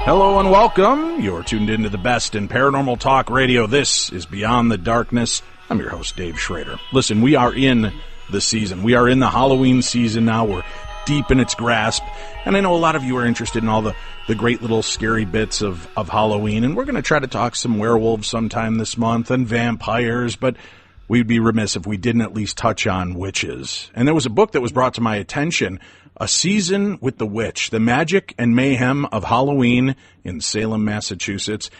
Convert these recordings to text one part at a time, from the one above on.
Hello and welcome. You're tuned into the best in paranormal talk radio. This is Beyond the Darkness. I'm your host, Dave Schrader. Listen, we are in the season. We are in the Halloween season now. We're deep in its grasp. And I know a lot of you are interested in all the great little scary bits of Halloween. And we're going to try to talk some werewolves sometime this month and vampires. But we'd be remiss if we didn't at least touch on witches. And there was a book that was brought to my attention, A Season with the Witch, The Magic and Mayhem of Halloween in Salem, Massachusetts.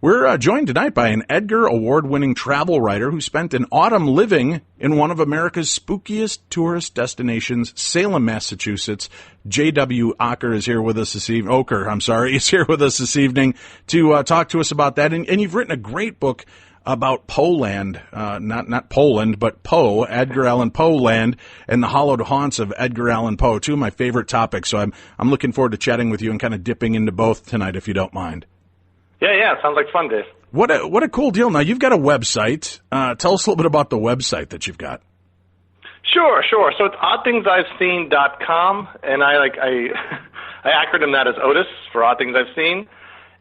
We're joined tonight by an Edgar Award-winning travel writer who spent an autumn living in one of America's spookiest tourist destinations, Salem, Massachusetts. J.W. Ocker is here with us this evening. Ocker, I'm sorry, is here with us this evening to talk to us about that. And you've written a great book about Poland, not Poland, but Poe, Edgar Allan Poe land, and the hallowed haunts of Edgar Allan Poe, two of my favorite topics. So I'm looking forward to chatting with you and kind of dipping into both tonight, if you don't mind. Yeah, sounds like fun, Dave. What a cool deal. Now, you've got a website. Tell us a little bit about the website that you've got. Sure. So it's oddthingsi'veseen.com, and I acronym that as Otis for Odd Things I've Seen.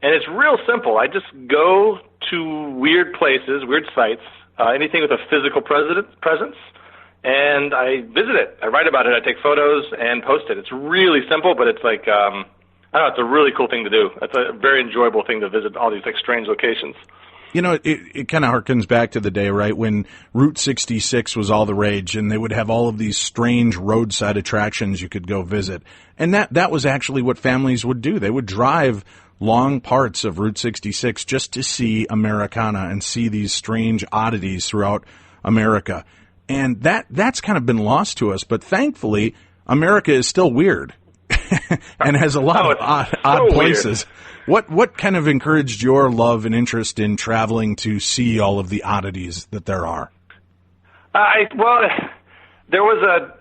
And it's real simple. I just go to weird places, weird sites, anything with a physical presence, and I visit it. I write about it. I take photos and post it. It's really simple, but it's like, I don't know, it's a really cool thing to do. It's a very enjoyable thing to visit all these like strange locations. You know, it kind of harkens back to the day, right, when Route 66 was all the rage, and they would have all of these strange roadside attractions you could go visit. And that was actually what families would do. They would drive long parts of Route 66 just to see Americana and see these strange oddities throughout America. And that's kind of been lost to us, but thankfully, America is still weird and has a lot of odd places. What kind of encouraged your love and interest in traveling to see all of the oddities that there are? Well, there was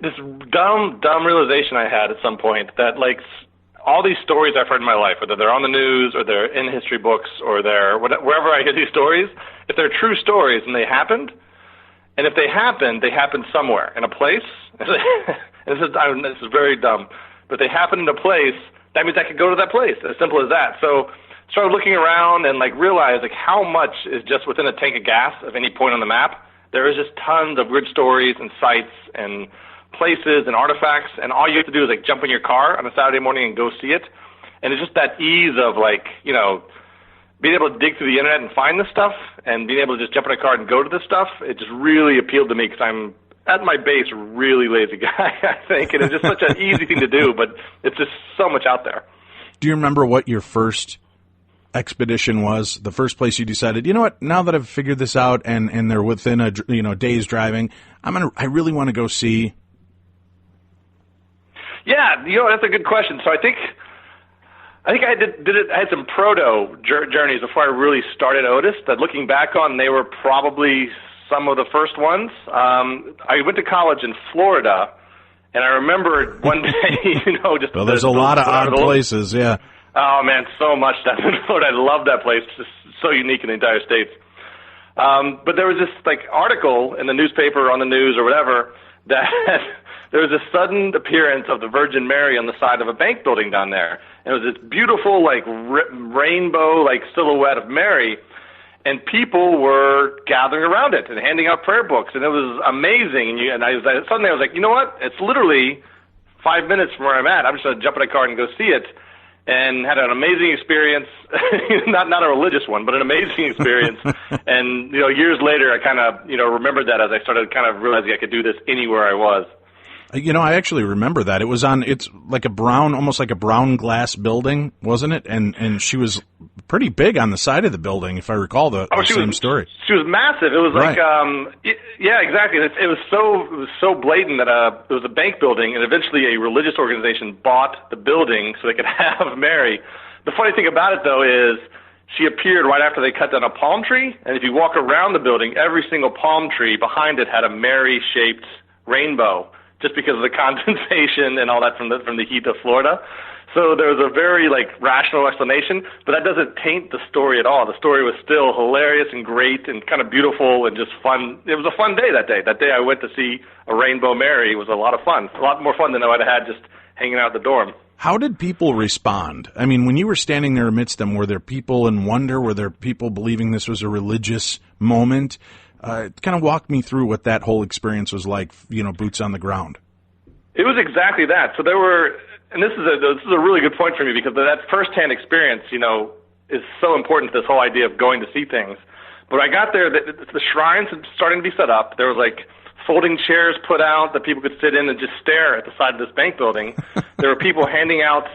this dumb realization I had at some point that, like, all these stories I've heard in my life, whether they're on the news or they're in history books or they're wherever I hear these stories, if they're true stories and they happened, and if they happened somewhere in a place. This is very dumb, but they happened in a place. That means I could go to that place. As simple as that. So started looking around and like realized like how much is just within a tank of gas of any point on the map. There is just tons of weird stories and sites and places and artifacts, and all you have to do is like jump in your car on a Saturday morning and go see it. And it's just that ease of like, you know, being able to dig through the internet and find this stuff and being able to just jump in a car and go to this stuff. It just really appealed to me because I'm at my base a really lazy guy, I think, and it's just such an easy thing to do, but it's just so much out there. Do you remember what your first expedition was? The first place you decided, you know what, now that I've figured this out and they're within a day's driving, I really want to go see. Yeah, that's a good question. So I think I did it. I had some proto journeys before I really started Otis that looking back on, they were probably some of the first ones. I went to college in Florida, and I remember one day, just... Well, there's a lot of odd places, yeah. Oh, man, so much down in Florida. I love that place. It's just so unique in the entire States. But there was this, article in the newspaper, on the news, or whatever, that there was a sudden appearance of the Virgin Mary on the side of a bank building down there. And it was this beautiful, rainbow, silhouette of Mary. And people were gathering around it and handing out prayer books, and it was amazing. Suddenly I was like, you know what? It's literally 5 minutes from where I'm at. I'm just going to jump in a car and go see it, and had an amazing experience. not a religious one, but an amazing experience. And years later, I kind of remembered that as I started kind of realizing I could do this anywhere I was. I actually remember that. It's like almost like a brown glass building, wasn't it? And she was pretty big on the side of the building, if I recall the same story. She was massive. It was right. Yeah, exactly. It was so blatant that it was a bank building, and eventually a religious organization bought the building so they could have Mary. The funny thing about it, though, is she appeared right after they cut down a palm tree, and if you walk around the building, every single palm tree behind it had a Mary-shaped rainbow, just because of the condensation and all that from the heat of Florida. So there was a very rational explanation, but that doesn't taint the story at all. The story was still hilarious and great and kind of beautiful and just fun. It was a fun day that day. That day I went to see a Rainbow Mary. It was a lot of fun. A lot more fun than I would have had just hanging out at the dorm. How did people respond? I mean, when you were standing there amidst them, were there people in wonder? Were there people believing this was a religious moment? Kind of walk me through what that whole experience was like, boots on the ground. It was exactly that. So there were, and this is a really good point for me, because that firsthand experience, is so important to this whole idea of going to see things. But when I got there, the shrines had starting to be set up. There was like folding chairs put out that people could sit in and just stare at the side of this bank building. There were people handing out,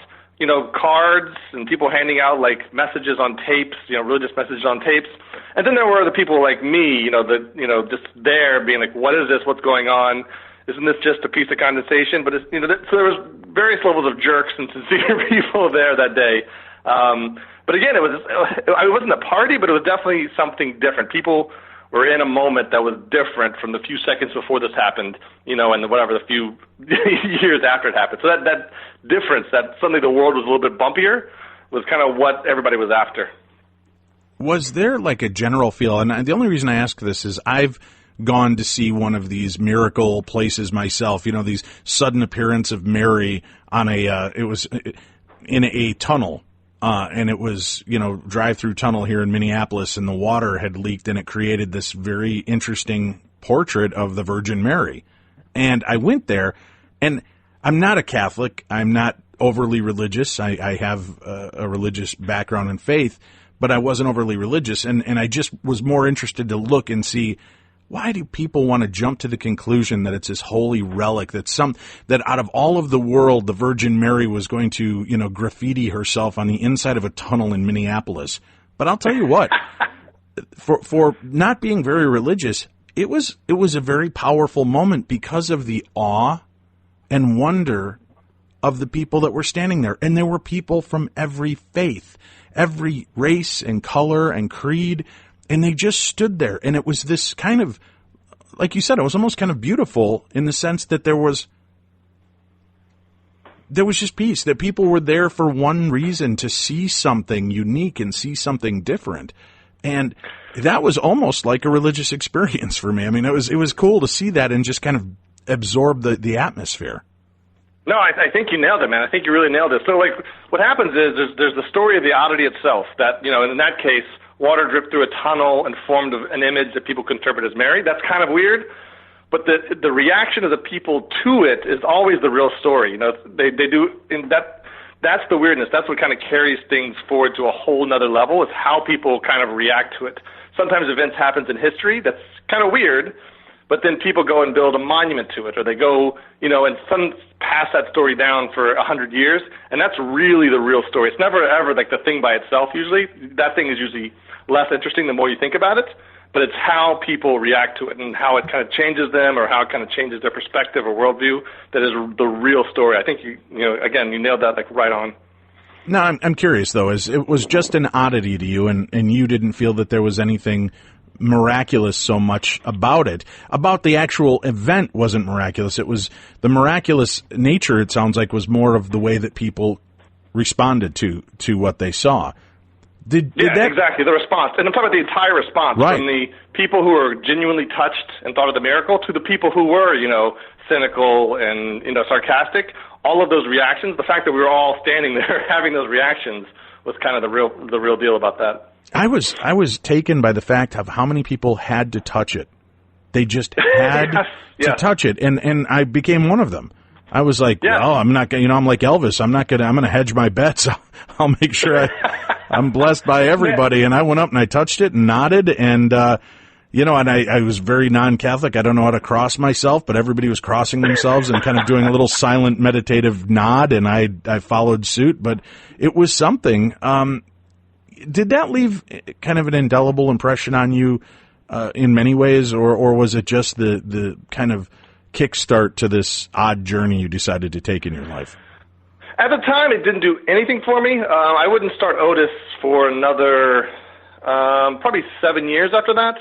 cards, and people handing out like messages on tapes, religious messages on tapes. And then there were the people like me, just there being like, what is this? What's going on? Isn't this just a piece of condensation? But so there was various levels of jerks and sincere people there that day. But again, it wasn't a party, but it was definitely something different. People were in a moment that was different from the few seconds before this happened, and whatever the few years after it happened. So that difference, that suddenly the world was a little bit bumpier, was kind of what everybody was after. Was there like a general feel, and the only reason I ask this is I've gone to see one of these miracle places myself, these sudden appearance of Mary on it was in a tunnel. And it was, drive-through tunnel here in Minneapolis, and the water had leaked, and it created this very interesting portrait of the Virgin Mary. And I went there, and I'm not a Catholic. I'm not overly religious. I have a religious background and faith, but I wasn't overly religious, and I just was more interested to look and see, why do people want to jump to the conclusion that it's this holy relic, that out of all of the world, the Virgin Mary was going to, graffiti herself on the inside of a tunnel in Minneapolis? But I'll tell you what, for not being very religious, it was a very powerful moment because of the awe and wonder of the people that were standing there. And there were people from every faith, every race and color and creed. And they just stood there, and it was this kind of, like you said, it was almost kind of beautiful in the sense that there was just peace, that people were there for one reason, to see something unique and see something different. And that was almost like a religious experience for me. I mean, it was cool to see that and just kind of absorb the atmosphere. No, I think you nailed it, man. I think you really nailed it. So, like, what happens is there's the story of the oddity itself that, in that case, water dripped through a tunnel and formed an image that people could interpret as Mary. That's kind of weird. But the reaction of the people to it is always the real story. They do, and that's the weirdness. That's what kind of carries things forward to a whole nother level, is how people kind of react to it. Sometimes events happens in history that's kind of weird, but then people go and build a monument to it, or they go, and some pass that story down for 100 years, and that's really the real story. It's never ever like the thing by itself. Usually, that thing is usually less interesting the more you think about it, but it's how people react to it and how it kind of changes them, or how it kind of changes their perspective or worldview, that is the real story. I think you nailed that like right on. Now, I'm curious though, is it was just an oddity to you, and you didn't feel that there was anything miraculous so much about it. About the actual event wasn't miraculous. It was the miraculous nature, it sounds like, was more of the way that people responded to what they saw. Exactly, the response. And I'm talking about the entire response, right, from the people who were genuinely touched and thought of the miracle to the people who were, cynical and, sarcastic. All of those reactions, the fact that we were all standing there having those reactions was kind of the real deal about that. I was taken by the fact of how many people had to touch it. They just had to touch it, and I became one of them. I was like, well, I'm not going to, I'm like Elvis. I'm going to hedge my bets. I'll make sure I'm blessed by everybody. And I went up and I touched it and nodded, and, and I was very non-Catholic. I don't know how to cross myself, but everybody was crossing themselves and kind of doing a little silent meditative nod, and I followed suit, but it was something. Did that leave kind of an indelible impression on you, in many ways, or was it just the kind of kickstart to this odd journey you decided to take in your life? At the time, it didn't do anything for me. I wouldn't start Otis for another probably 7 years after that.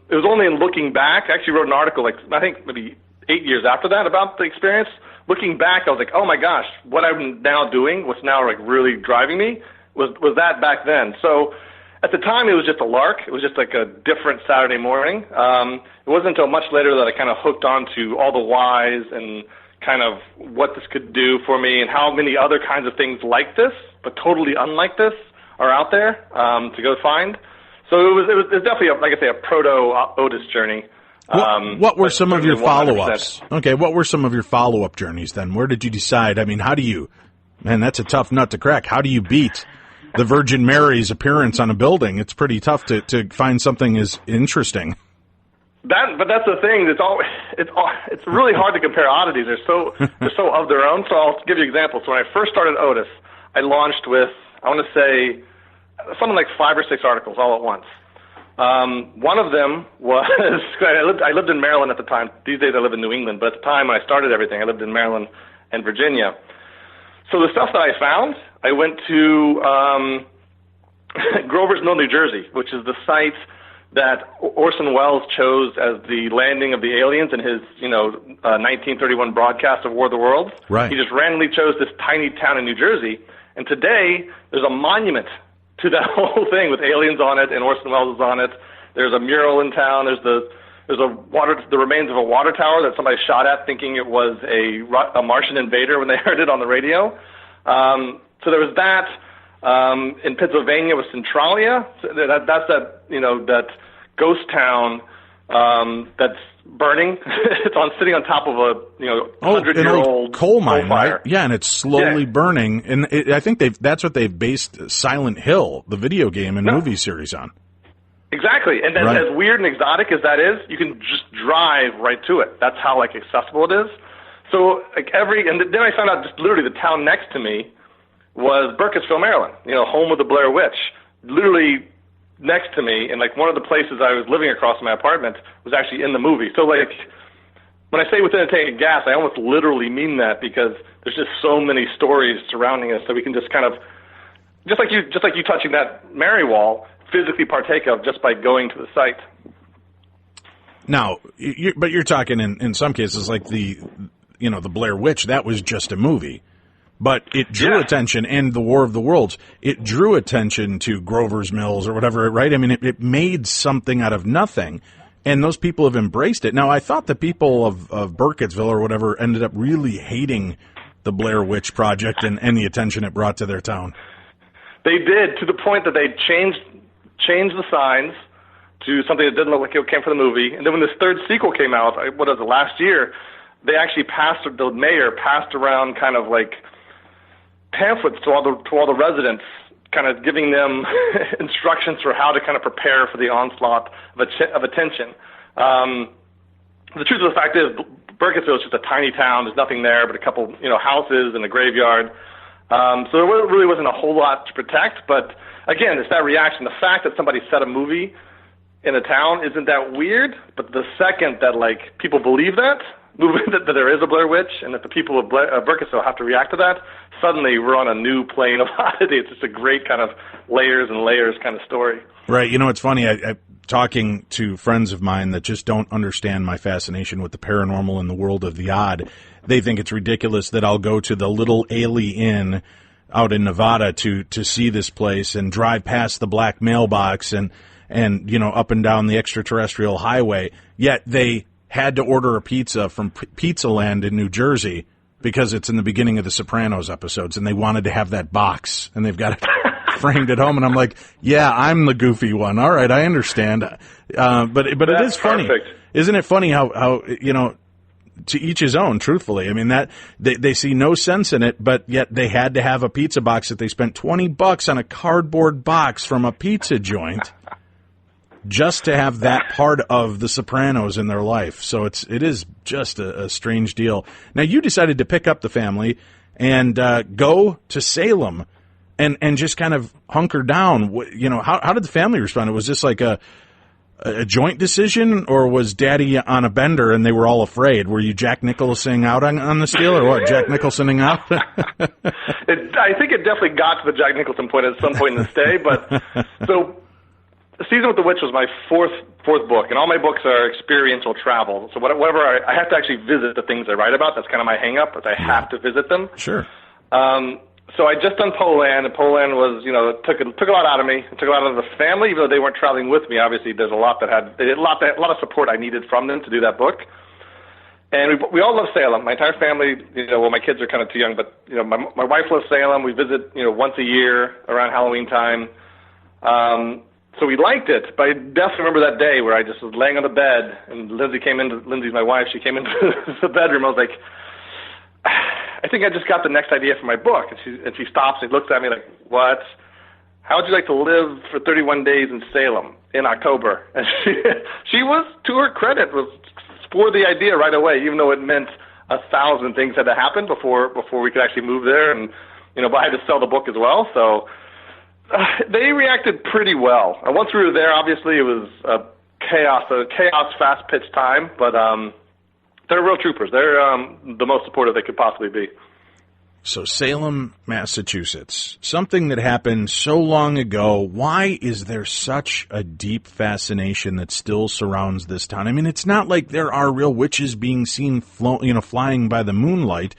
It was only in looking back. I actually wrote an article, I think maybe 8 years after that, about the experience. Looking back, I was like, oh my gosh, what I'm now doing, what's now really driving me, was that back then. So at the time, it was just a lark. It was just like a different Saturday morning. It wasn't until much later that I kind of hooked on to all the whys and kind of what this could do for me and how many other kinds of things like this, but totally unlike this, are out there to go find. So it was definitely, like I say, a proto-Otis journey. What were some of your follow-ups? Okay, what were some of your follow-up journeys then? Where did you decide? I mean, how do you... Man, that's a tough nut to crack. How do you beat the Virgin Mary's appearance on a building? It's pretty tough to find something as interesting. But that's the thing. It's really hard to compare oddities. They're so of their own. So I'll give you examples. So when I first started Otis, I launched with, I want to say, something like 5 or 6 articles all at once. One of them was I lived in Maryland at the time. These days I live in New England, but at the time when I started everything, I lived in Maryland and Virginia. So the stuff that I found, I went to Grover's Mill, New Jersey, which is the site that Orson Welles chose as the landing of the aliens in his 1931 broadcast of War of the Worlds. Right. He just randomly chose this tiny town in New Jersey, and today there's a monument to that whole thing with aliens on it, and Orson Welles is on it. There's a mural in town. There's the remains of a water tower that somebody shot at, thinking it was a Martian invader when they heard it on the radio. So there was that. In Pennsylvania with Centralia. That's that ghost town that's burning. It's sitting on top of a 100-year-old coal mine, fire. right? Yeah, and it's slowly burning. And I think that's what they've based Silent Hill, the video game and movie series, on. Exactly, and as weird and exotic as that is, you can just drive right to it. That's how accessible it is. So and then I found out just literally the town next to me was Burkittsville, Maryland. Home of the Blair Witch. Literally next to me, and one of the places I was living across my apartment was actually in the movie. So when I say within a tank of gas, I almost literally mean that, because there's just so many stories surrounding us that we can just kind of, just like you touching that Mary wall, physically partake of just by going to the site. Now, but you're talking in some cases like the Blair Witch. That was just a movie, but it drew attention, and the War of the Worlds. It drew attention to Grover's Mills or whatever, right? I mean, it made something out of nothing, and those people have embraced it. Now, I thought the people of Burkittsville or whatever ended up really hating the Blair Witch Project and the attention it brought to their town. They did, to the point that they changed the signs to something that didn't look like it came from the movie. And then when this third sequel came out, last year, they actually the mayor passed around kind of pamphlets to all the residents, kind of giving them instructions for how to kind of prepare for the onslaught of attention. The truth of the fact is, Burkittsville is just a tiny town. There's nothing there but a couple, houses and a graveyard. So there really wasn't a whole lot to protect, but again, it's that reaction. The fact that somebody set a movie in a town isn't that weird, but the second that people believe that there is a Blair Witch and that the people of Burkittsville have to react to that, suddenly we're on a new plane of oddity. It's just a great kind of layers and layers kind of story. Right. It's funny. I talking to friends of mine that just don't understand my fascination with the paranormal and the world of the odd. They think it's ridiculous that I'll go to the Little Ailey Inn out in Nevada to see this place and drive past the black mailbox and up and down the extraterrestrial highway. Yet they had to order a pizza from Pizza Land in New Jersey because it's in the beginning of the Sopranos episodes, and they wanted to have that box, and they've got it framed at home. And I'm like, yeah, I'm the goofy one. All right, I understand. But it is funny. Perfect. Isn't it funny how to each his own, truthfully. I mean, that they see no sense in it, but yet they had to have a pizza box that they spent $20 on a cardboard box from a pizza joint just to have that part of The Sopranos in their life. So it is just a strange deal. Now, you decided to pick up the family and go to Salem and just kind of hunker down. How did the family respond? Was this like a joint decision, or was Daddy on a bender and they were all afraid? Were you Jack Nicholsoning out on this deal, or what? Jack Nicholsoning out? I think it definitely got to the Jack Nicholson point at some point in the stay. But so, Season with the Witch was my fourth book, and all my books are experiential travel. So whatever I have to actually visit the things I write about. That's kind of my hang-up, is I have to visit them. Sure. So I just done Poland, and Poland was, took a lot out of me. It took a lot out of the family, even though they weren't traveling with me. Obviously, there's a lot of support I needed from them to do that book. And we all love Salem. My entire family, well, my kids are kind of too young, but, my wife loves Salem. We visit, once a year around Halloween time. So we liked it, but I definitely remember that day where I just was laying on the bed, and Lindsay's my wife, she came into the bedroom. I was like, I think I just got the next idea for my book. And she stops and looks at me like, what? How would you like to live for 31 days in Salem in October? And she was, to her credit, was for the idea right away, even though it meant 1,000 things had to happen before we could actually move there. And, but I had to sell the book as well. So they reacted pretty well. And once we were there, obviously it was a chaos, fast-pitched time. But they're real troopers. They're the most supportive they could possibly be. So Salem, Massachusetts, something that happened so long ago. Why is there such a deep fascination that still surrounds this town? I mean, it's not like there are real witches being seen, flying by the moonlight.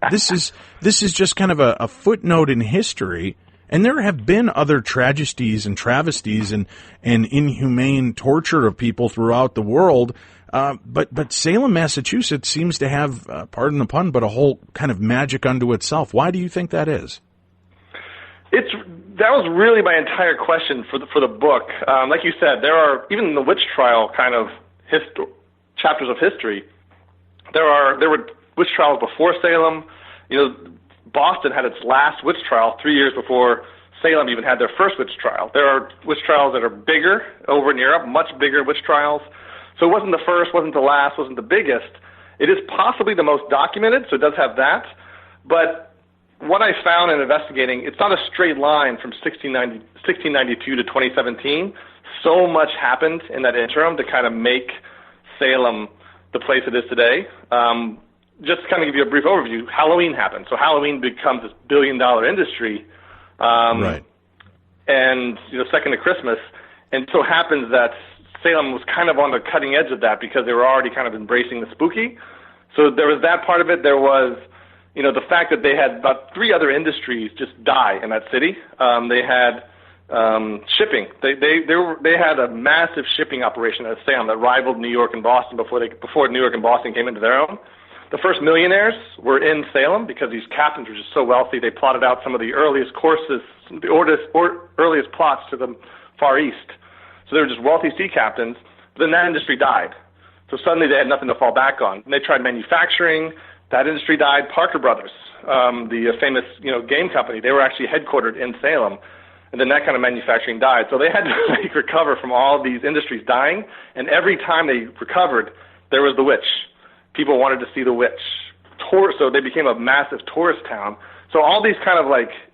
This is just kind of a footnote in history. And there have been other tragedies and travesties and inhumane torture of people throughout the world. But Salem, Massachusetts seems to have, pardon the pun, but a whole kind of magic unto itself. Why do you think that is? That was really my entire question for the book. Like you said, there are, even in the witch trial kind of chapters of history, there were witch trials before Salem. Boston had its last witch trial 3 years before Salem even had their first witch trial. There are witch trials that are bigger over in Europe, much bigger witch trials. So it wasn't the first, wasn't the last, wasn't the biggest. It is possibly the most documented, so it does have that. But what I found in investigating, it's not a straight line from 1692 to 2017. So much happened in that interim to kind of make Salem the place it is today. Just to kind of give you a brief overview, Halloween happened. So Halloween becomes this billion-dollar industry, right? And second to Christmas. And so happens that Salem was kind of on the cutting edge of that because they were already kind of embracing the spooky. So there was that part of it. There was, the fact that they had about 3 other industries just die in that city. They had shipping. They had a massive shipping operation at Salem that rivaled New York and Boston before New York and Boston came into their own. The first millionaires were in Salem because these captains were just so wealthy. They plotted out some of the earliest courses, the earliest plots to the Far East. So they were just wealthy sea captains. But then that industry died. So suddenly they had nothing to fall back on. And they tried manufacturing. That industry died. Parker Brothers, the famous game company, they were actually headquartered in Salem. And then that kind of manufacturing died. So they had to recover from all these industries dying. And every time they recovered, there was the witch. People wanted to see the witch. So they became a massive tourist town. So all these kind of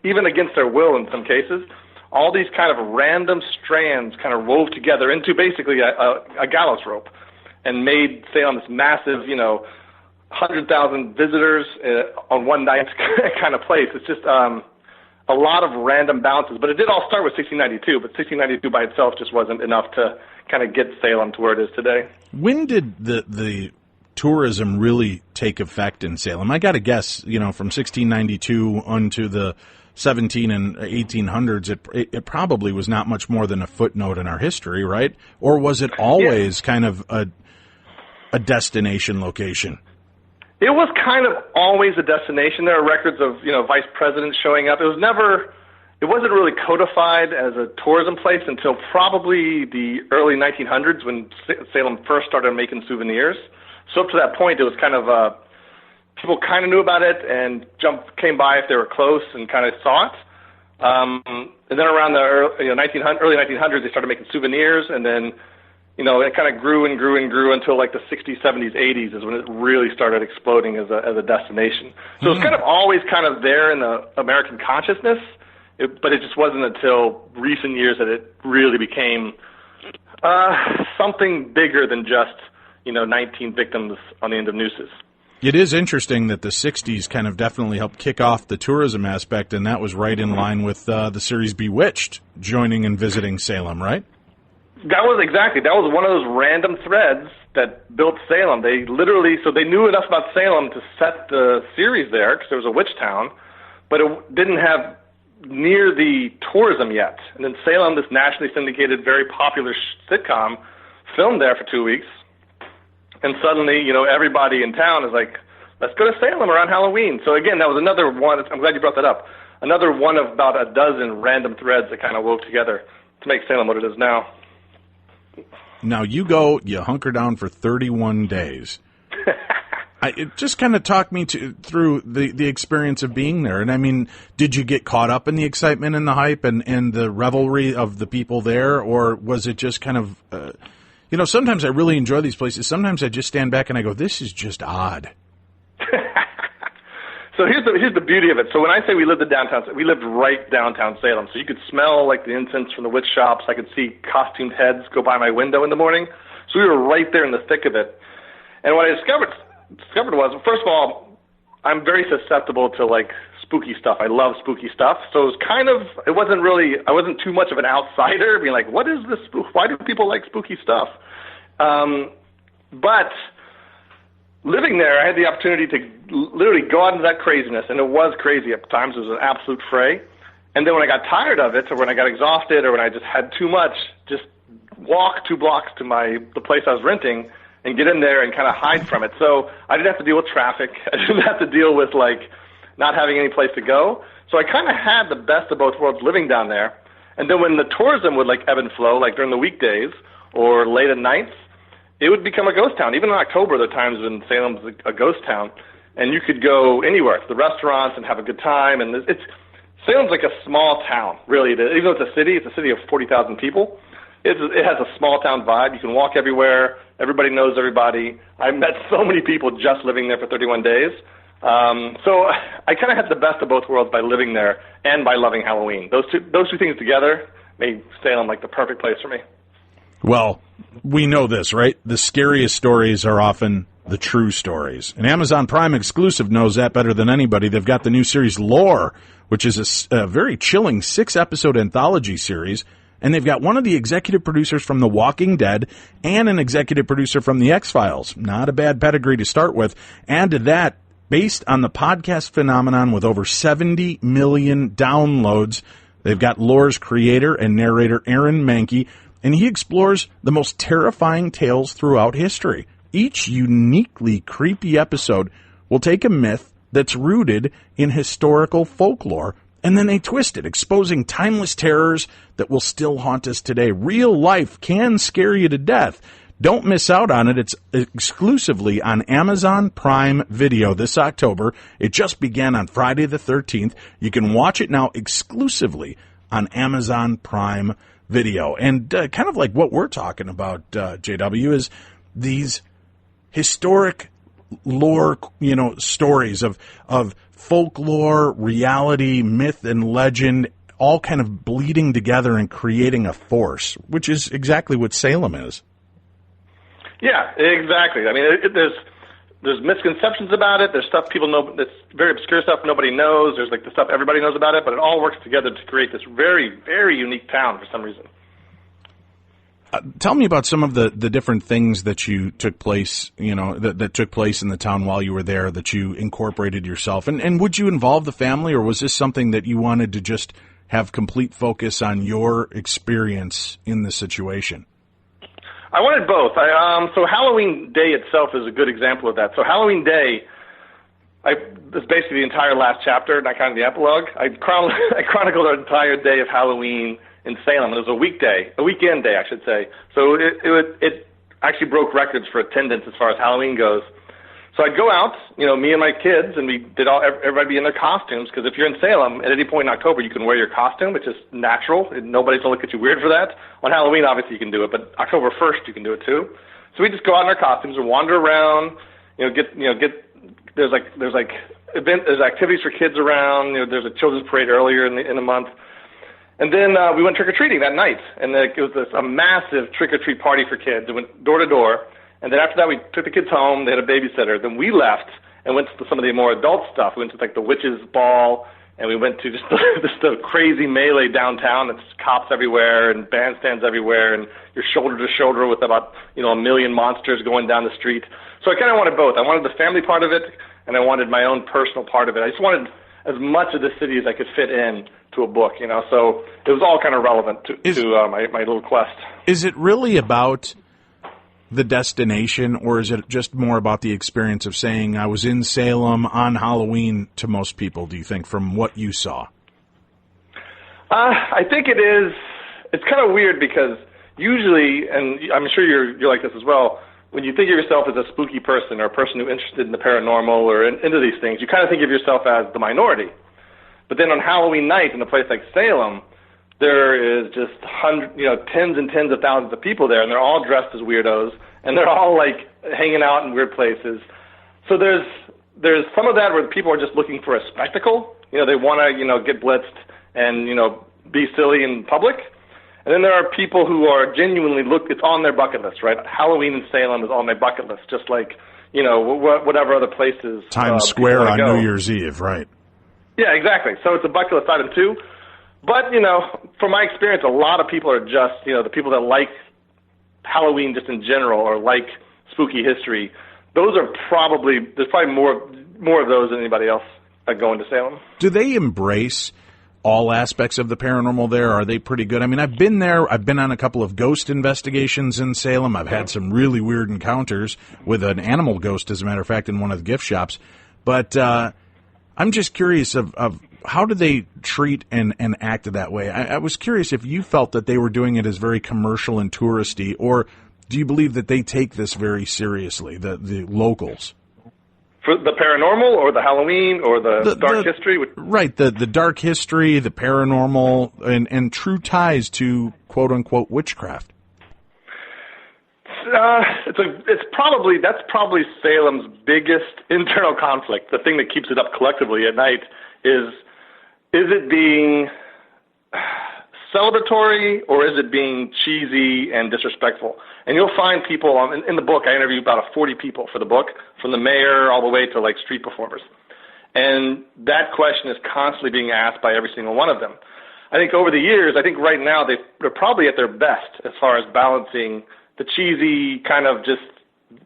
even against their will in some cases, all these kind of random strands kind of wove together into basically a gallows rope and made Salem this massive, 100,000 visitors on one night kind of place. It's just a lot of random bounces. But it did all start with 1692, but 1692 by itself just wasn't enough to kind of get Salem to where it is today. When did the tourism really take effect in Salem? I got to guess, from 1692 onto the 17 and 1800s, it probably was not much more than a footnote in our history, right? Or was it always kind of a destination location? It was kind of always a destination. There are records of, vice presidents showing up. It wasn't really codified as a tourism place until probably the early 1900s when Salem first started making souvenirs. So up to that point, it was kind of people kind of knew about it and came by if they were close and kind of saw it. And then around the early 1900s, they started making souvenirs, and then it kind of grew and grew and grew until the 60s, 70s, 80s is when it really started exploding as a destination. So it's kind of always kind of there in the American consciousness, but it just wasn't until recent years that it really became something bigger than just 19 victims on the end of nooses. It is interesting that the 60s kind of definitely helped kick off the tourism aspect, and that was right in line with the series Bewitched joining and visiting Salem, right? That was one of those random threads that built Salem. They knew enough about Salem to set the series there because there was a witch town, but it didn't have near the tourism yet. And then Salem, this nationally syndicated, very popular sitcom, filmed there for 2 weeks. And suddenly, everybody in town is like, let's go to Salem around Halloween. So again, that was another one. I'm glad you brought that up. Another one of about a dozen random threads that kind of wove together to make Salem what it is now. Now you hunker down for 31 days. It just kind of talked me through the experience of being there. And I mean, did you get caught up in the excitement and the hype and the revelry of the people there? Or was it just kind of, sometimes I really enjoy these places. Sometimes I just stand back and I go, this is just odd. So here's the beauty of it. So when I say we lived right downtown Salem. So you could smell like the incense from the witch shops. I could see costumed heads go by my window in the morning. So we were right there in the thick of it. And what I discovered was, first of all, I'm very susceptible to like spooky stuff. I love spooky stuff. So I wasn't too much of an outsider being like, what is this spook? Why do people like spooky stuff? But living there, I had the opportunity to literally go out into that craziness, and it was crazy at times. It was an absolute fray. And then when I got tired of it, or when I got exhausted, or when I just had too much, just walk 2 blocks to the place I was renting and get in there and kind of hide from it. So I didn't have to deal with traffic. I didn't have to deal with not having any place to go. So I kind of had the best of both worlds living down there. And then when the tourism would ebb and flow, like during the weekdays or late at nights, it would become a ghost town. Even in October, there are times when Salem's a ghost town, and you could go anywhere to the restaurants and have a good time. And Salem's like a small town, really. Even though it's a city of 40,000 people. It has a small town vibe. You can walk everywhere. Everybody knows everybody. I met so many people just living there for 31 days. So I kind of had the best of both worlds by living there and by loving Halloween. Those two things together made Salem like the perfect place for me. Well, we know this, right? The scariest stories are often the true stories. And Amazon Prime exclusive knows that better than anybody. They've got the new series Lore, which is a very chilling 6-episode anthology series. And they've got one of the executive producers from The Walking Dead and an executive producer from The X-Files. Not a bad pedigree to start with. Add to that, based on the podcast phenomenon with over 70 million downloads, they've got Lore's creator and narrator Aaron Mahnke, and he explores the most terrifying tales throughout history. Each uniquely creepy episode will take a myth that's rooted in historical folklore, and then they twist it, exposing timeless terrors that will still haunt us today. Real life can scare you to death. Don't miss out on it. It's exclusively on Amazon Prime Video this October. It just began on Friday the 13th. You can watch it now exclusively on Amazon Prime Video. And kind of like what we're talking about, JW, is these historic lore, stories of folklore, reality, myth, and legend, all kind of bleeding together and creating a force, which is exactly what Salem is. Yeah, exactly. I mean, there's misconceptions about it. There's stuff people know that's very obscure stuff nobody knows. There's the stuff everybody knows about it, but it all works together to create this very, very unique town for some reason. Tell me about some of the different things that you took place, that took place in the town while you were there, that you incorporated yourself. And would you involve the family, or was this something that you wanted to just have complete focus on your experience in the situation? I wanted both. So Halloween Day itself is a good example of that. So Halloween Day, it's basically the entire last chapter, not kind of the epilogue. I chronicled the entire day of Halloween in Salem. It was a weekend day, I should say. So it actually broke records for attendance as far as Halloween goes. So I'd go out, me and my kids, and everybody be in their costumes, because if you're in Salem, at any point in October, you can wear your costume, which is natural. Nobody's going to look at you weird for that. On Halloween, obviously, you can do it, but October 1st, you can do it too. So we just go out in our costumes and wander around, there's activities for kids around, there's a children's parade earlier in the month. And then we went trick-or-treating that night, and it was a massive trick-or-treat party for kids. It went door to door. And then after that, we took the kids home. They had a babysitter. Then we left and went to some of the more adult stuff. We went to the witch's ball, and we went to just the crazy melee downtown. It's cops everywhere and bandstands everywhere, and you're shoulder to shoulder with about a million monsters going down the street. So I kind of wanted both. I wanted the family part of it, and I wanted my own personal part of it. I just wanted as much of the city as I could fit in to a book. So it was all kind of relevant to my little quest. Is it really about the destination, or is it just more about the experience of saying, I was in Salem on Halloween to most people, do you think, from what you saw? I think it is. It's kind of weird because usually, and I'm sure you're like this as well, when you think of yourself as a spooky person or a person who's interested in the paranormal or into these things, you kind of think of yourself as the minority. But then on Halloween night in a place like Salem, there is just tens and tens of thousands of people there, and they're all dressed as weirdos, and they're all like hanging out in weird places. So there's some of that where people are just looking for a spectacle. They want to get blitzed and be silly in public. And then there are people who are genuinely it's on their bucket list, right? Halloween in Salem is on my bucket list, just like whatever other places. Times Square on New Year's Eve, right? Yeah, exactly. So it's a bucket list item too. But, from my experience, a lot of people are just, the people that like Halloween just in general or like spooky history, there's probably more of those than anybody else going to Salem. Do they embrace all aspects of the paranormal there? Are they pretty good? I mean, I've been there. I've been on a couple of ghost investigations in Salem. I've had some really weird encounters with an animal ghost, as a matter of fact, in one of the gift shops. But I'm just curious of how do they treat and act that way? I was curious if you felt that they were doing it as very commercial and touristy, or do you believe that they take this very seriously, the locals? For the paranormal or the Halloween or the dark history? Right, the dark history, the paranormal, and true ties to quote-unquote witchcraft. That's probably Salem's biggest internal conflict. The thing that keeps it up collectively at night is it being celebratory or is it being cheesy and disrespectful? And you'll find people in the book. I interviewed about 40 people for the book, from the mayor all the way to like street performers, and that question is constantly being asked by every single one of them. I think over the years, right now they're probably at their best as far as balancing the cheesy kind of just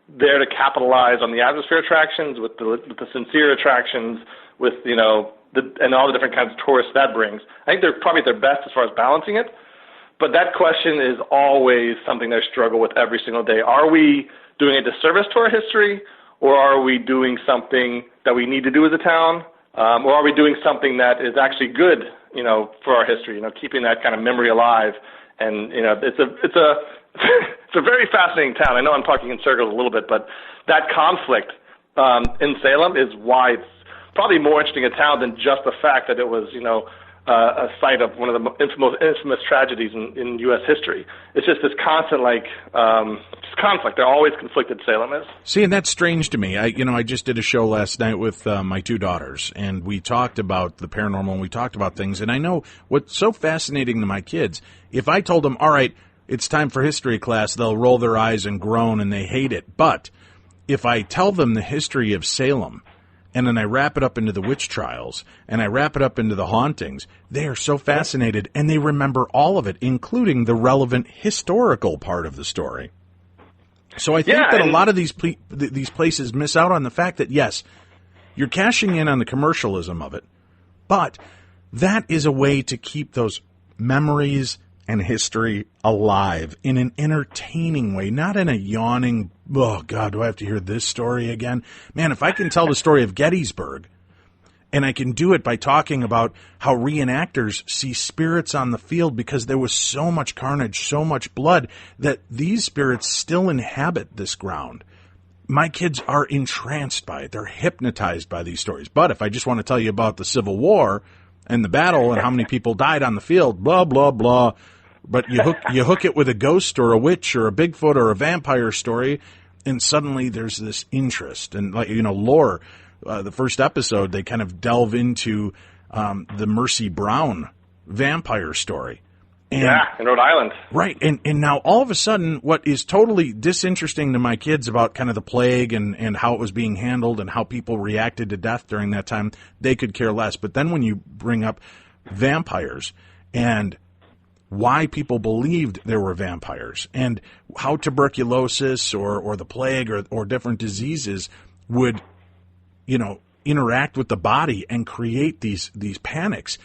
there to capitalize on the atmosphere attractions with the sincere attractions with and all the different kinds of tourists that brings. I think they're probably at their best as far as balancing it. But that question is always something they struggle with every single day. Are we doing a disservice to our history, or are we doing something that we need to do as a town, or are we doing something that is actually good, for our history? Keeping that kind of memory alive. And it's a very fascinating town. I know I'm talking in circles a little bit, but that conflict in Salem is why it's probably more interesting a town than just the fact that it was, a site of one of the most infamous tragedies in U.S. history. It's just this constant, conflict. They're always conflicted, Salem is. See, and that's strange to me. I just did a show last night with my two daughters, and we talked about the paranormal, and we talked about things. And I know what's so fascinating to my kids, if I told them, all right, it's time for history class, they'll roll their eyes and groan, and they hate it. But if I tell them the history of Salem, and then I wrap it up into the witch trials, and I wrap it up into the hauntings, they are so fascinated, and they remember all of it, including the relevant historical part of the story. So I think that a lot of these places miss out on the fact that, yes, you're cashing in on the commercialism of it, but that is a way to keep those memories and history alive in an entertaining way, not in a yawning, oh, God, do I have to hear this story again? Man, if I can tell the story of Gettysburg, and I can do it by talking about how reenactors see spirits on the field because there was so much carnage, so much blood, that these spirits still inhabit this ground. My kids are entranced by it. They're hypnotized by these stories. But if I just want to tell you about the Civil War and the battle and how many people died on the field, blah, blah, blah, but you hook it with a ghost or a witch or a Bigfoot or a vampire story, and suddenly there's this interest. And lore. The first episode, they kind of delve into the Mercy Brown vampire story. And, in Rhode Island. Right. And now all of a sudden, what is totally disinteresting to my kids about kind of the plague and how it was being handled and how people reacted to death during that time, they could care less. But then when you bring up vampires and why people believed there were vampires and how tuberculosis or the plague or different diseases would, interact with the body and create these panics.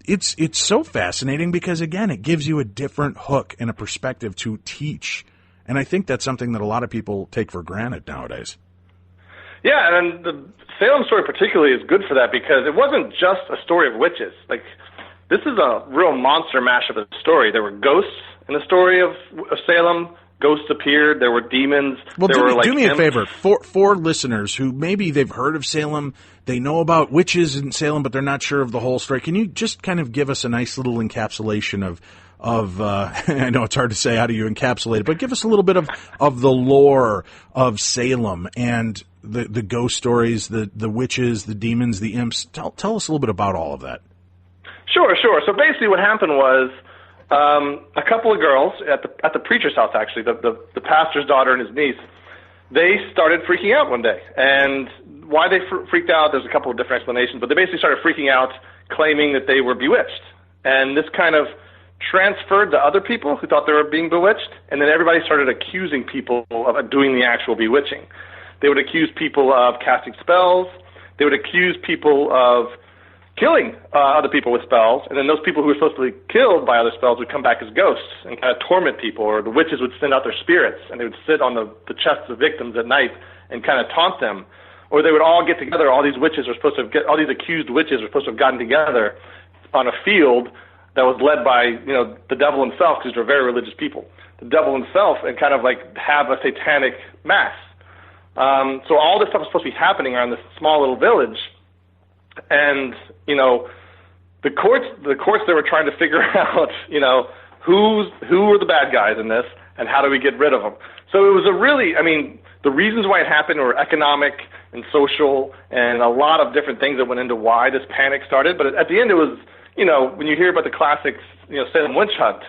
It's so fascinating because, again, it gives you a different hook and a perspective to teach And I think that's something that a lot of people take for granted nowadays. Yeah, and the Salem story particularly is good for that because it wasn't just a story of witches. Like, this is a real monster mash of a story. There were ghosts in the story of Salem. Ghosts appeared. There were demons. Well, do me a imps. favor. For listeners who maybe they've heard of Salem, they know about witches in Salem, but they're not sure of the whole story. Can you just kind of give us a nice little encapsulation of I know it's hard to say how do you encapsulate it, but give us a little bit of the lore of Salem and the ghost stories, the witches, the demons, the imps. Tell us a little bit about all of that. Sure. So basically what happened was a couple of girls at the preacher's house, actually, the pastor's daughter and his niece, they started freaking out one day. And why they freaked out, there's a couple of different explanations, but they basically started freaking out, claiming that they were bewitched. And this kind of transferred to other people who thought they were being bewitched, and then everybody started accusing people of doing the actual bewitching. They would accuse people of casting spells. They would accuse people of killing other people with spells, and then those people who were supposed to be killed by other spells would come back as ghosts and kind of torment people, or the witches would send out their spirits, and they would sit on the chests of victims at night and kind of taunt them. Or they would all get together, all these accused witches were supposed to have gotten together on a field that was led by, the devil himself, because they're very religious people. The devil himself, and kind of like have a satanic mass. So all this stuff was supposed to be happening around this small little village. And, the courts they were trying to figure out, who were the bad guys in this and how do we get rid of them. So it was the reasons why it happened were economic and social and a lot of different things that went into why this panic started. But at the end it was, when you hear about the classics, Salem witch hunt,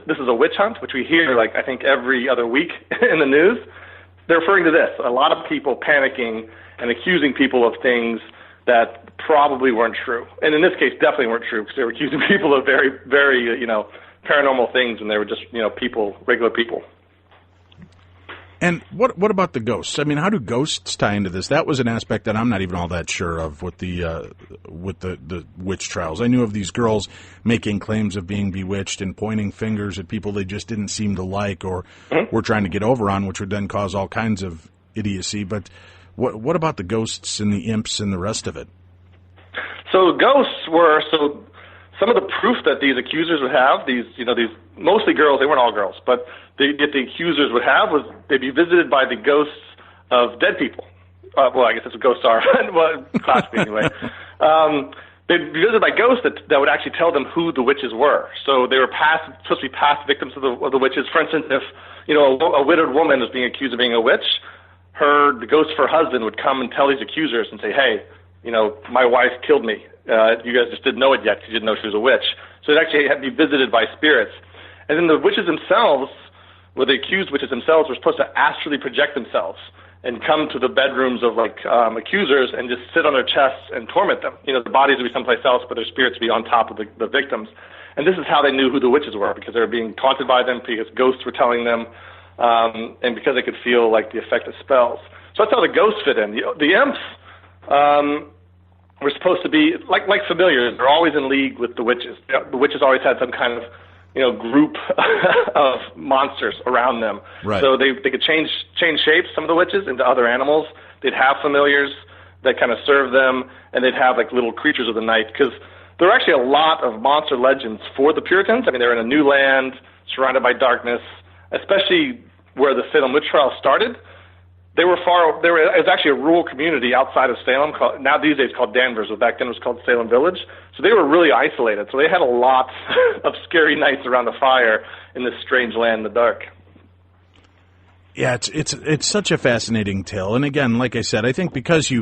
this is a witch hunt, which we hear I think every other week in the news. They're referring to this. A lot of people panicking and accusing people of things that probably weren't true. And in this case, definitely weren't true because they were accusing people of very, very, paranormal things, and they were just, people, regular people. And what about the ghosts? I mean, how do ghosts tie into this? That was an aspect that I'm not even all that sure of with the witch trials. I knew of these girls making claims of being bewitched and pointing fingers at people they just didn't seem to like or were trying to get over on, which would then cause all kinds of idiocy. But what about the ghosts and the imps and the rest of it? So ghosts were some of the proof that these accusers would have, these mostly girls, they weren't all girls, but the accusers would have was they'd be visited by the ghosts of dead people. Well, I guess that's what ghosts are, well, classically anyway. They'd be visited by ghosts that would actually tell them who the witches were. So they were supposed to be past victims of the witches. For instance, if a widowed woman was being accused of being a witch, the ghost of her husband would come and tell these accusers and say, hey, my wife killed me. You guys just didn't know it yet because you didn't know she was a witch. So it actually had to be visited by spirits. And then the witches themselves, the accused witches themselves, were supposed to astrally project themselves and come to the bedrooms of accusers and just sit on their chests and torment them. The bodies would be someplace else, but their spirits would be on top of the victims. And this is how they knew who the witches were, because they were being taunted by them, because ghosts were telling them, and because they could feel the effect of spells. So that's how the ghosts fit in. The imps were supposed to be like familiars. They're always in league with the witches. The witches always had some kind of group of monsters around them. Right. So they could change shapes, some of the witches, into other animals. They'd have familiars that kind of serve them, and they'd have little creatures of the night, because there are actually a lot of monster legends for the Puritans. I mean, they're in a new land, surrounded by darkness, especially where the Salem witch trial started. It was actually a rural community outside of Salem, now these days called Danvers, but back then it was called Salem Village. So they were really isolated. So they had a lot of scary nights around the fire in this strange land in the dark. Yeah, it's such a fascinating tale. And again, like I said, I think because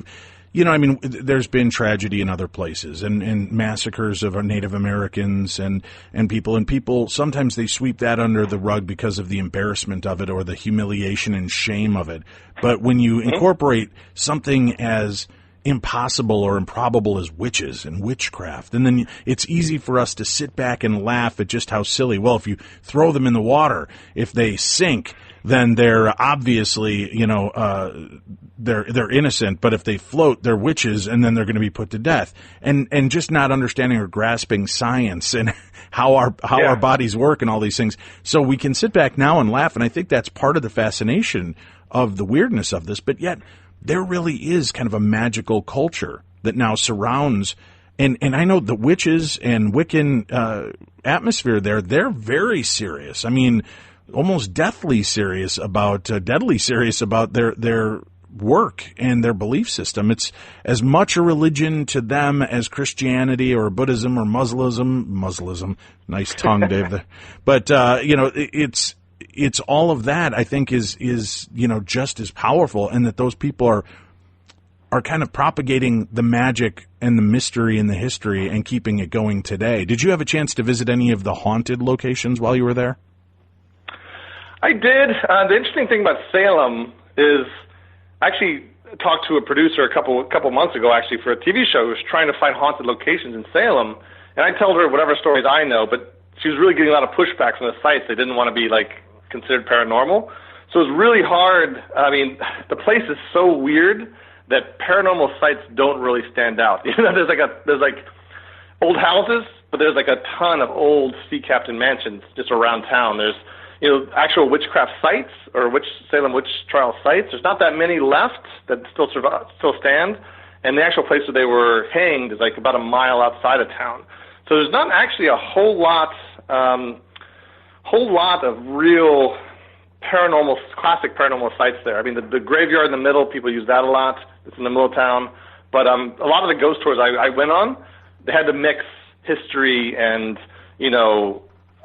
there's been tragedy in other places and massacres of Native Americans and people, sometimes they sweep that under the rug because of the embarrassment of it or the humiliation and shame of it. But when you incorporate something as impossible or improbable as witches and witchcraft. And then it's easy for us to sit back and laugh at just how silly. Well, if you throw them in the water, if they sink, then they're obviously, they're innocent, but if they float, they're witches, and then they're going to be put to death. And just not understanding or grasping science and how our bodies work and all these things. So we can sit back now and laugh, and I think that's part of the fascination of the weirdness of this, but yet there really is kind of a magical culture that now surrounds, and I know the witches and Wiccan atmosphere there, they're very serious. I mean, almost deadly serious about their work and their belief system. It's as much a religion to them as Christianity or Buddhism or Muslim. Nice tongue, Dave. But it's all of that, I think, is just as powerful, and that those people are kind of propagating the magic and the mystery and the history and keeping it going today. Did you have a chance to visit any of the haunted locations while you were there? I did. The interesting thing about Salem is I actually talked to a producer a couple months ago, actually, for a TV show who was trying to find haunted locations in Salem, and I told her whatever stories I know, but she was really getting a lot of pushback from the sites. They didn't want to be considered paranormal. So it was really hard. I mean, the place is so weird that paranormal sites don't really stand out. There's old houses, but there's a ton of old sea captain mansions just around town. There's actual witchcraft sites or Salem witch trial sites. There's not that many left that still stand, and the actual place where they were hanged is about a mile outside of town. So there's not actually a whole lot of real classic paranormal sites there. I mean, the graveyard in the middle, people use that a lot. It's in the middle of town. But a lot of the ghost tours I went on, they had to mix history and,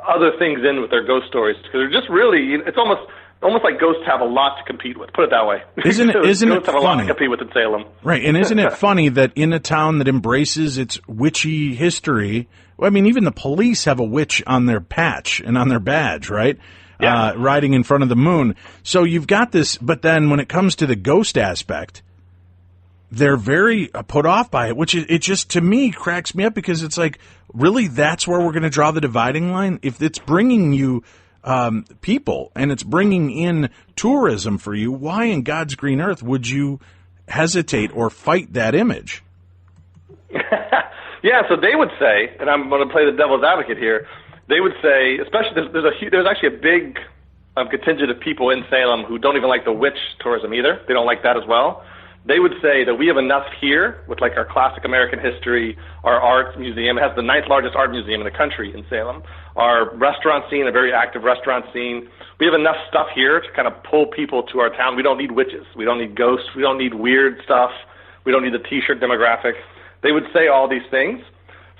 other things in with their ghost stories. Because they're just really, it's almost like ghosts have a lot to compete with. Put it that way. Isn't it ghosts have funny? A lot to compete with in Salem. Right, and isn't it funny that in a town that embraces its witchy history, I mean, even the police have a witch on their patch and on their badge, right? Yeah. Riding in front of the moon. So you've got this, but then when it comes to the ghost aspect, they're very put off by it, which it just, to me, cracks me up, because it's really, that's where we're going to draw the dividing line? If it's bringing you people and it's bringing in tourism for you, why in God's green earth would you hesitate or fight that image? Yeah, so they would say, and I'm going to play the devil's advocate here, they would say, especially there's actually a big contingent of people in Salem who don't even like the witch tourism either. They don't like that as well. They would say that we have enough here with our classic American history, our art museum. It has the 9th largest art museum in the country in Salem. Our restaurant scene, a very active restaurant scene. We have enough stuff here to kind of pull people to our town. We don't need witches. We don't need ghosts. We don't need weird stuff. We don't need the T-shirt demographic. They would say all these things.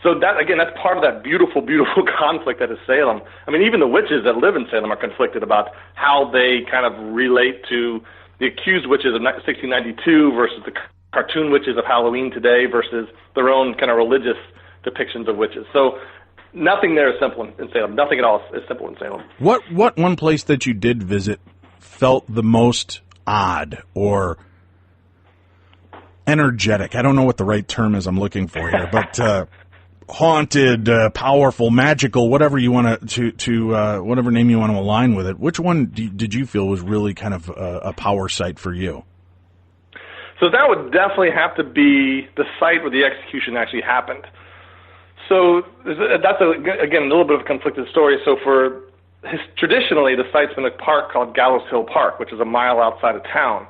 So that, again, that's part of that beautiful, beautiful conflict that is Salem. I mean, even the witches that live in Salem are conflicted about how they kind of relate to the accused witches of 1692 versus the cartoon witches of Halloween today versus their own kind of religious depictions of witches. So nothing there is simple in Salem. Nothing at all is simple in Salem. What one place that you did visit felt the most odd or energetic? I don't know what the right term is I'm looking for here, but haunted, powerful, magical, whatever you want to whatever name you want to align with it. Which one did you feel was really kind of a power site for you? So that would definitely have to be the site where the execution actually happened. So that's, again, a little bit of a conflicted story. So traditionally, the site's been a park called Gallows Hill Park, which is a mile outside of town.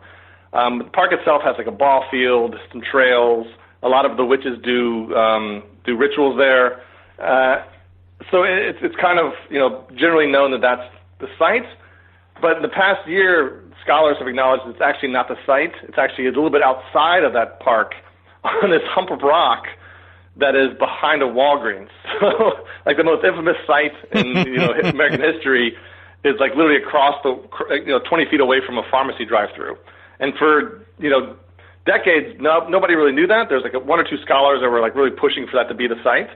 The park itself has a ball field, some trails. A lot of the witches do rituals there. So it's kind of, generally known that that's the site. But in the past year, scholars have acknowledged it's actually not the site. It's actually a little bit outside of that park on this hump of rock that is behind a Walgreens. So, the most infamous site in American history is literally across 20 feet away from a pharmacy drive-through. And for decades, nobody really knew that. There's one or two scholars that were really pushing for that to be the site.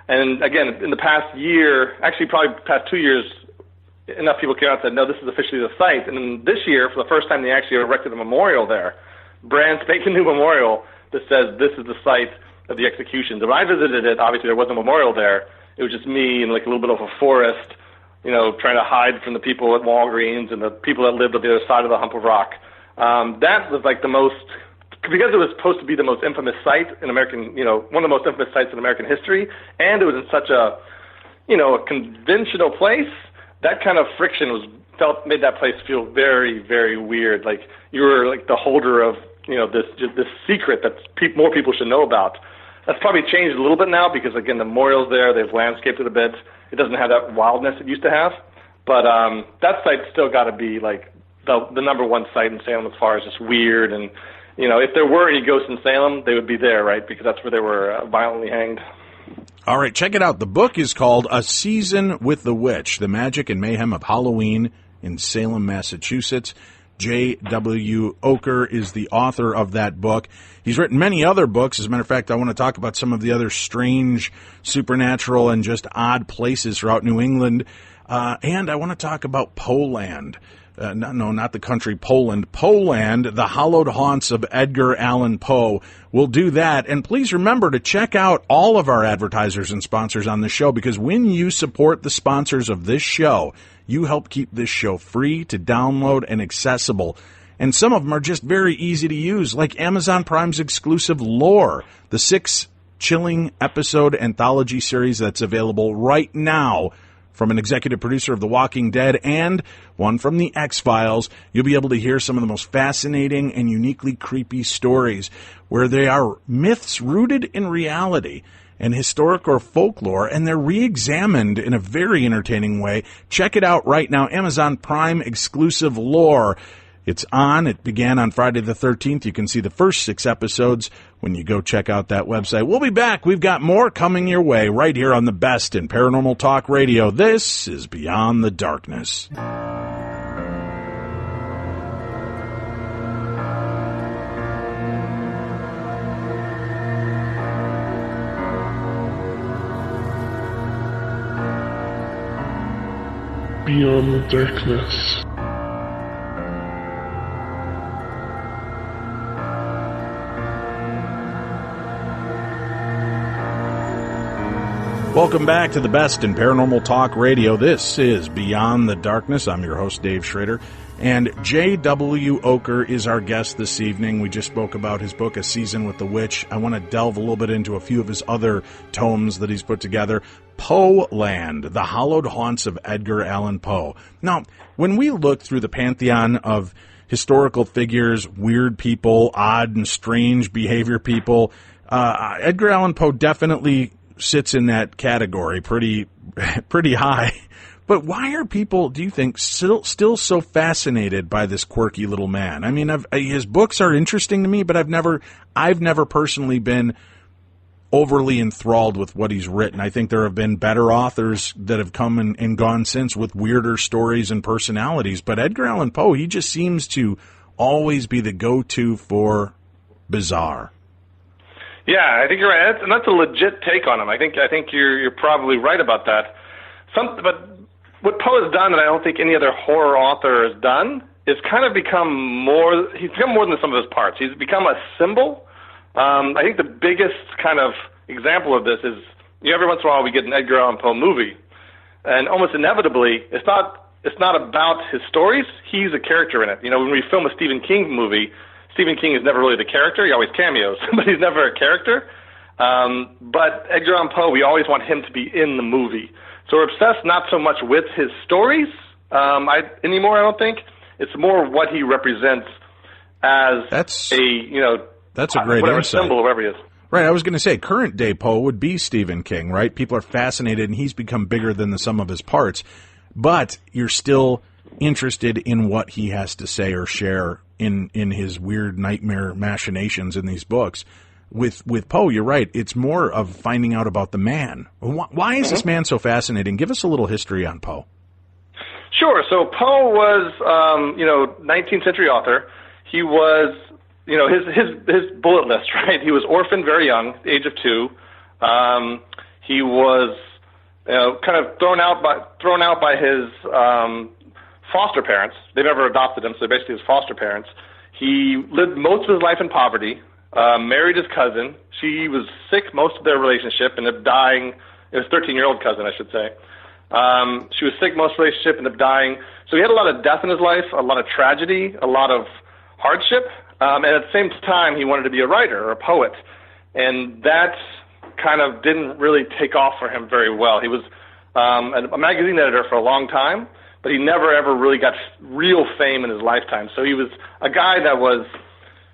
And again, in the past year, actually probably past 2 years, enough people came out and said, no, this is officially the site. And then this year, for the first time, they actually erected a memorial there, brand spanking new memorial that says this is the site of the executions. And when I visited it, obviously there wasn't a memorial there. It was just me and like a little bit of a forest, trying to hide from the people at Walgreens and the people that lived on the other side of the hump of rock. That was like the most, because it was supposed to be the most infamous site in American, one of the most infamous sites in American history, and it was in such a conventional place, that kind of friction made that place feel very, very weird. Like you were like the holder of, this secret that more people should know about. That's probably changed a little bit now because, again, the memorial's there. They've landscaped it a bit. It doesn't have that wildness it used to have. But that site's still got to be, like, the number one site in Salem as far as just weird. And, if there were any ghosts in Salem, they would be there, right, because that's where they were violently hanged. All right, check it out. The book is called A Season with the Witch, The Magic and Mayhem of Halloween in Salem, Massachusetts. J.W. Ocker is the author of that book. He's written many other books. As a matter of fact, I want to talk about some of the other strange, supernatural, and just odd places throughout New England. And I want to talk about Poland. Not the country Poland. Poland, the hallowed haunts of Edgar Allan Poe. We'll do that. And please remember to check out all of our advertisers and sponsors on the show, because when you support the sponsors of this show, you help keep this show free to download and accessible. And some of them are just very easy to use, like Amazon Prime's exclusive Lore, the 6 chilling episode anthology series that's available right now from an executive producer of The Walking Dead and one from The X-Files. You'll be able to hear some of the most fascinating and uniquely creepy stories where they are myths rooted in reality and historic or folklore, and they're re-examined in a very entertaining way. Check it out right now, Amazon Prime exclusive Lore. It's on. It began on Friday the 13th. You can see the first 6 episodes when you go check out that website. We'll be back. We've got more coming your way right here on the best in Paranormal Talk Radio. This is Beyond the Darkness. Beyond the Darkness. Welcome back to the best in Paranormal Talk Radio. This is Beyond the Darkness. I'm your host, Dave Schrader, and J.W. Ocker is our guest this evening. We just spoke about his book, A Season with the Witch. I want to delve a little bit into a few of his other tomes that he's put together. Poe-land, the hallowed haunts of Edgar Allan Poe. Now, when we look through the pantheon of historical figures, weird people, odd and strange behavior people, Edgar Allan Poe definitely sits in that category pretty high. But why are people, do you think, still so fascinated by this quirky little man? I mean, his books are interesting to me, but I've never personally been overly enthralled with what he's written. I think there have been better authors that have come and gone since with weirder stories and personalities. But Edgar Allan Poe, he just seems to always be the go-to for bizarre. Yeah, I think you're right, and that's a legit take on him. I think you're probably right about that. But what Poe has done that I don't think any other horror author has done is kind of become more. He's become more than the sum of his parts. He's become a symbol. I think the biggest kind of example of this is every once in a while we get an Edgar Allan Poe movie, and almost inevitably it's not about his stories. He's a character in it. When we film a Stephen King movie, Stephen King is never really the character. He always cameos, but he's never a character. But Edgar Allan Poe, we always want him to be in the movie. So we're obsessed not so much with his stories anymore, I don't think. It's more what he represents as that's a great whatever insight. Symbol, wherever he is. Right, I was going to say, current day Poe would be Stephen King, right? People are fascinated, and he's become bigger than the sum of his parts. But you're still interested in what he has to say or share in his weird nightmare machinations in these books. With Poe, you're right. It's more of finding out about the man. Why is this man so fascinating? Give us a little history on Poe. Sure. So Poe was, 19th century author. He was, his bullet list, right? He was orphaned very young, age of 2. He was, kind of thrown out by his foster parents. They never adopted him, so basically his foster parents. He lived most of his life in poverty. married his cousin. She was sick most of their relationship, ended up dying. It was 13-year-old cousin, I should say. She was sick most of the relationship, ended up dying. So he had a lot of death in his life, a lot of tragedy, a lot of hardship. And at the same time, he wanted to be a writer or a poet. And that kind of didn't really take off for him very well. He was a magazine editor for a long time, but he never ever really got real fame in his lifetime. So he was a guy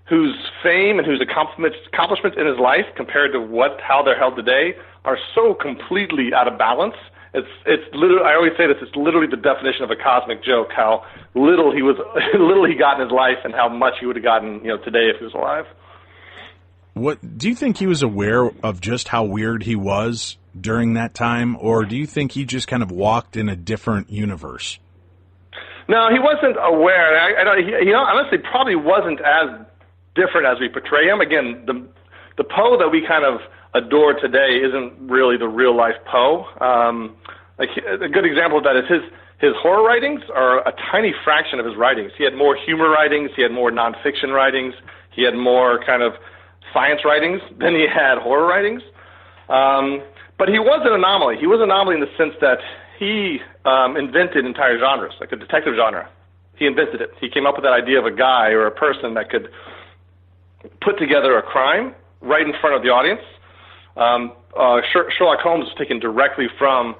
whose fame and whose accomplishments in his life compared to how they're held today are so completely out of balance. It's literally, I always say this, it's literally the definition of a cosmic joke, how little he got in his life and how much he would have gotten, today if he was alive. What do you think he was aware of just how weird he was during that time, or do you think he just kind of walked in a different universe? No, he wasn't aware. He honestly probably wasn't as different as we portray him. Again, the Poe that we kind of adore today isn't really the real life Poe. A good example of that is his horror writings are a tiny fraction of his writings. He had more humor writings, he had more nonfiction writings, he had more kind of science writings than he had horror writings. But he was an anomaly. He was an anomaly in the sense that he invented entire genres, like the detective genre. He invented it. He came up with that idea of a guy or a person that could put together a crime right in front of the audience. Sherlock Holmes was taken directly from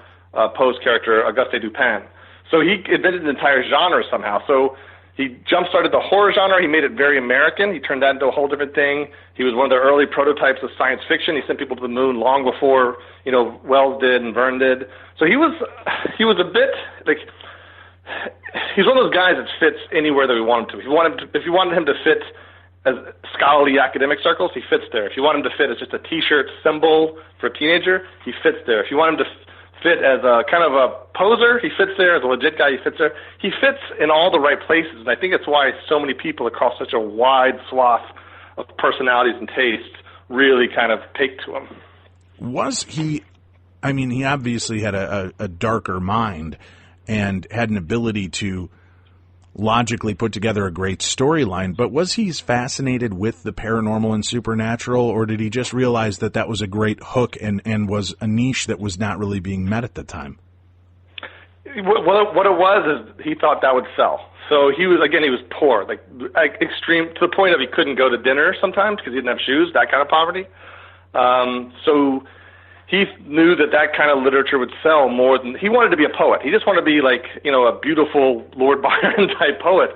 Poe's character, Auguste Dupin. So he invented an entire genre somehow. So he jump-started the horror genre. He made it very American. He turned that into a whole different thing. He was one of the early prototypes of science fiction. He sent people to the moon long before, Wells did and Verne did. So he was a bit like, he's one of those guys that fits anywhere that we want him to. If you wanted him to fit as scholarly academic circles, he fits there. If you want him to fit as just a T-shirt symbol for a teenager, he fits there. If you want him to fit as a kind of a poser, he fits there. As a legit guy, he fits there. He fits in all the right places, and I think it's why so many people across such a wide swath of personalities and tastes really kind of take to him. Was he, he obviously had a darker mind and had an ability to logically put together a great storyline, but was he fascinated with the paranormal and supernatural, or did he just realize that was a great hook and was a niche that was not really being met at the time? What it was is he thought that would sell. So he was poor, like extreme, to the point of he couldn't go to dinner sometimes because he didn't have shoes, that kind of poverty. So he knew that kind of literature would sell more than, he wanted to be a poet. He just wanted to be like, a beautiful Lord Byron type poet.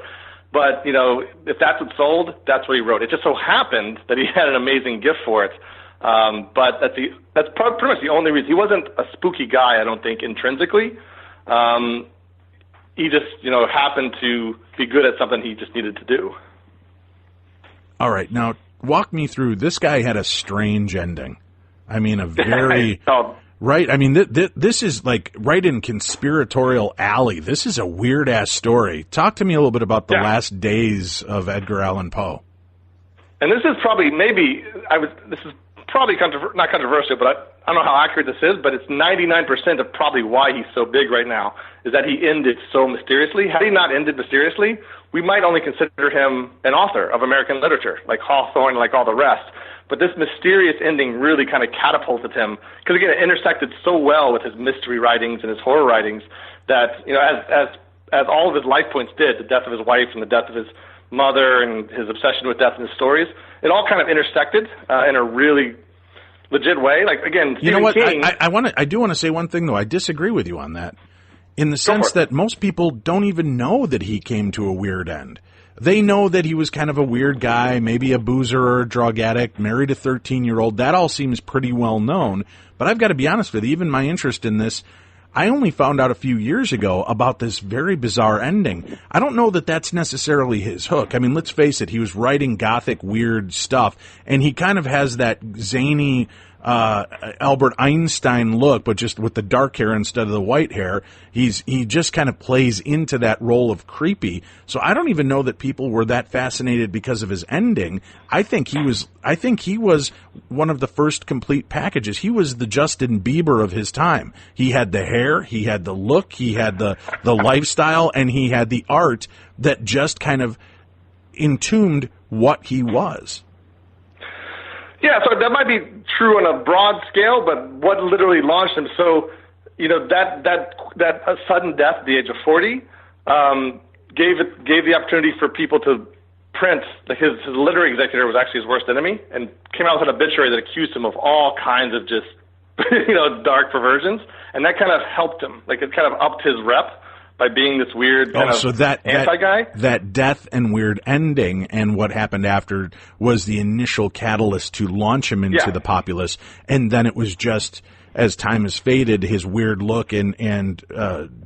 But, if that's what sold, that's what he wrote. It just so happened that he had an amazing gift for it. But that's pretty much the only reason. He wasn't a spooky guy, I don't think, intrinsically. He just, happened to be good at something he just needed to do. All right. Now, walk me through. This guy had a strange ending. A very, right? This is like right in conspiratorial alley. This is a weird-ass story. Talk to me a little bit about the last days of Edgar Allan Poe. And this is probably, this is probably not controversial, but I don't know how accurate this is, but it's 99% of probably why he's so big right now, is that he ended so mysteriously. Had he not ended mysteriously, we might only consider him an author of American literature, like Hawthorne, like all the rest. But this mysterious ending really kind of catapulted him, because again, it intersected so well with his mystery writings and his horror writings that, as all of his life points did, the death of his wife and the death of his mother and his obsession with death in his stories, it all kind of intersected in a really legit way. Like, again, Stephen King, I do want to say one thing, though. I disagree with you on that, in the sense that most people don't even know that he came to a weird end. They know that he was kind of a weird guy, maybe a boozer or a drug addict, married a 13-year-old. That all seems pretty well known. But I've got to be honest with you, even my interest in this, I only found out a few years ago about this very bizarre ending. I don't know that that's necessarily his hook. Let's face it, he was writing gothic, weird stuff, and he kind of has that zany Albert Einstein look, but just with the dark hair instead of the white hair. He just kind of plays into that role of creepy. So I don't even know that people were that fascinated because of his ending. I think he was one of the first complete packages. He was the Justin Bieber of his time. He had the hair, he had the look, he had the lifestyle, and he had the art that just kind of entombed what he was. Yeah, so that might be true on a broad scale, but what literally launched him? So, that sudden death at the age of 40 gave the opportunity for people to print. Like his literary executor was actually his worst enemy, and came out with an obituary that accused him of all kinds of just dark perversions, and that kind of helped him. Like it kind of upped his rep by being this weird kind of anti-guy. That death and weird ending and what happened after was the initial catalyst to launch him into the populace, and then it was just, as time has faded, his weird look and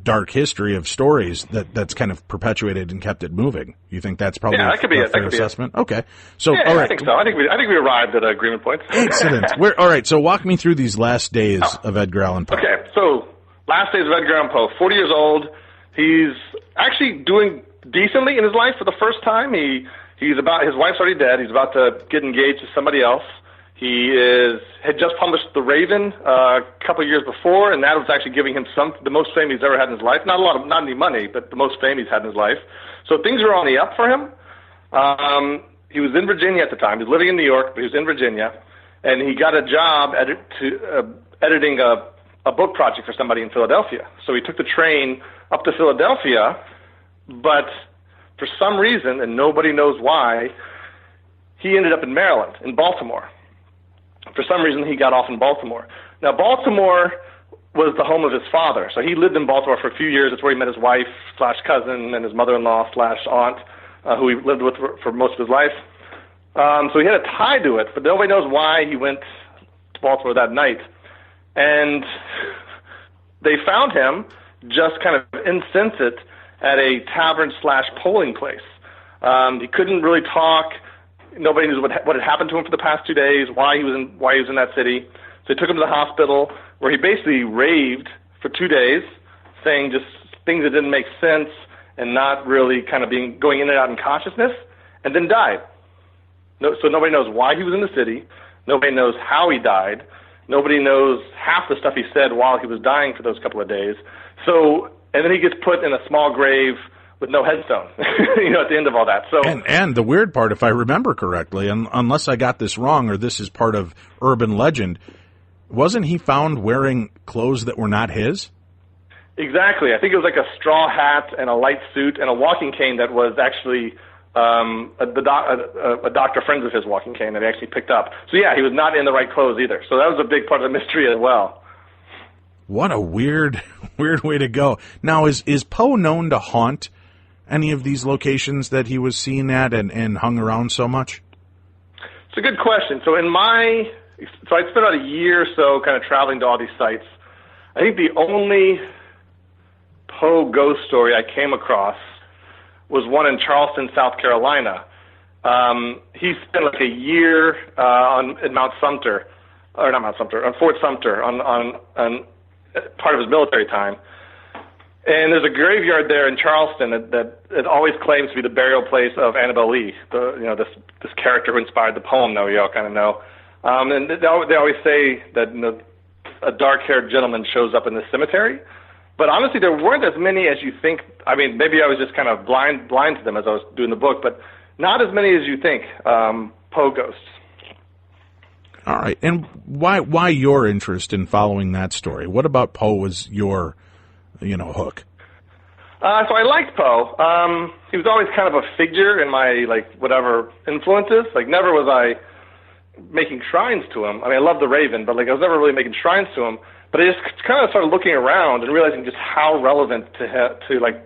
dark history of stories that's kind of perpetuated and kept it moving. You think that's probably that could be a fair assessment? Okay. So, all right. I think so. I think we arrived at agreement points. Excellent. All right, so walk me through these last days of Edgar Allan Poe. Okay, so last days of Edgar Allan Poe, 40 years old. He's actually doing decently in his life for the first time. His wife's already dead. He's about to get engaged to somebody else. He had just published The Raven a couple of years before, and that was actually giving him the most fame he's ever had in his life. Not any money, but the most fame he's had in his life. So things are on the up for him. He was in Virginia at the time. He was living in New York, but he was in Virginia, and he got a job editing a book project for somebody in Philadelphia. So he took the train up to Philadelphia, but for some reason, and nobody knows why, he ended up in Maryland, in Baltimore. For some reason, he got off in Baltimore. Now, Baltimore was the home of his father. So he lived in Baltimore for a few years. That's where he met his wife/cousin and his mother-in-law/aunt, who he lived with for most of his life. So he had a tie to it, but nobody knows why he went to Baltimore that night. And they found him just kind of insensate at a tavern/polling place. He couldn't really talk. Nobody knew what had happened to him for the past 2 days, why he was in that city. So they took him to the hospital, where he basically raved for 2 days, saying just things that didn't make sense and not really kind of going in and out in consciousness, and then died. So nobody knows why he was in the city. Nobody knows how he died. Nobody knows half the stuff he said while he was dying for those couple of days. So, and then he gets put in a small grave with no headstone, at the end of all that. So, and the weird part, if I remember correctly, unless I got this wrong or this is part of urban legend, wasn't he found wearing clothes that were not his? Exactly. I think it was like a straw hat and a light suit and a walking cane that was actually a doctor friend of his walking cane that he actually picked up. So yeah, he was not in the right clothes either. So that was a big part of the mystery as well. What a weird way to go. Now, is Poe known to haunt any of these locations that he was seen at and hung around so much? It's a good question. So I spent about a year or so kind of traveling to all these sites. I think the only Poe ghost story I came across was one in Charleston, South Carolina. He spent like a year on Fort Sumter on part of his military time. And there's a graveyard there in Charleston that it always claims to be the burial place of Annabelle Lee, this character who inspired the poem that we all kind of know. And they always say that a dark-haired gentleman shows up in this cemetery. But honestly, there weren't as many as you think. I mean, maybe I was just kind of blind to them as I was doing the book, but not as many as you think, Poe ghosts. All right. And why your interest in following that story? What about Poe was your, hook? So I liked Poe. He was always kind of a figure in my, whatever influences. Never was I making shrines to him. I mean, I love The Raven, but, I was never really making shrines to him. But I just kind of started looking around and realizing just how relevant to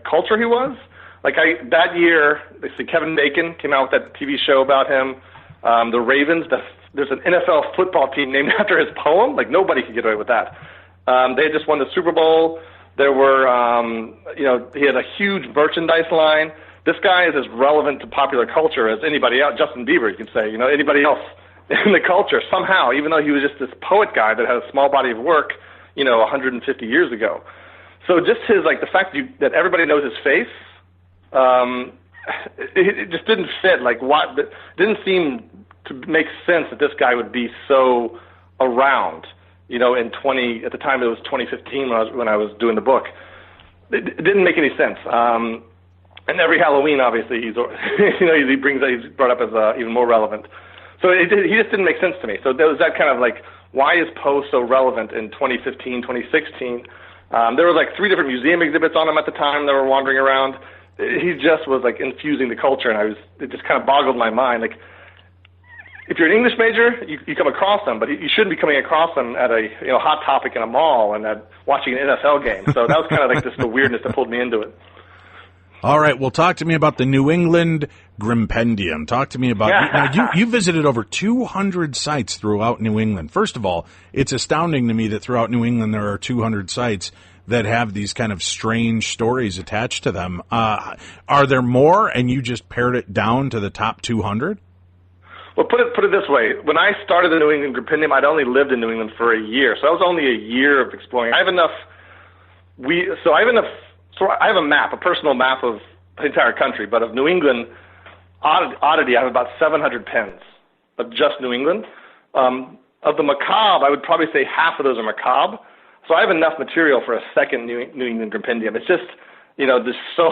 culture he was. That year, Kevin Bacon came out with that TV show about him. The Ravens, there's an NFL football team named after his poem. Nobody could get away with that. They had just won the Super Bowl. There were, he had a huge merchandise line. This guy is as relevant to popular culture as anybody else. Justin Bieber, you could say, anybody else in the culture somehow, even though he was just this poet guy that had a small body of work, 150 years ago. So just his, the fact that everybody knows his face, it just didn't fit. It didn't seem to make sense that this guy would be so around, at the time it was 2015 when I was doing the book. It didn't make any sense. And every Halloween, obviously, he's brought up as even more relevant. So he just didn't make sense to me. So there was that kind of like, why is Poe so relevant in 2015, 2016? There were like 3 different museum exhibits on him at the time that were wandering around. He just was like infusing the culture, and it just kind of boggled my mind. Like, if you're an English major, you come across them, but you shouldn't be coming across them at a hot topic in a mall and watching an NFL game. So that was kind of like just the weirdness that pulled me into it. All right, well, talk to me about the New England Grimpendium. Talk to me about now, you visited over 200 sites throughout New England. First of all, it's astounding to me that throughout New England there are 200 sites that have these kind of strange stories attached to them. Are there more, and you just pared it down to the top 200? Well, put it this way. When I started the New England Grimpendium, I'd only lived in New England for a year, so that was only a year of exploring. I have a map, a personal map of the entire country, but of New England, oddity, I have about 700 pens of just New England. Of the macabre, I would probably say half of those are macabre. So I have enough material for a second New England Grimpendium. It's just, there's so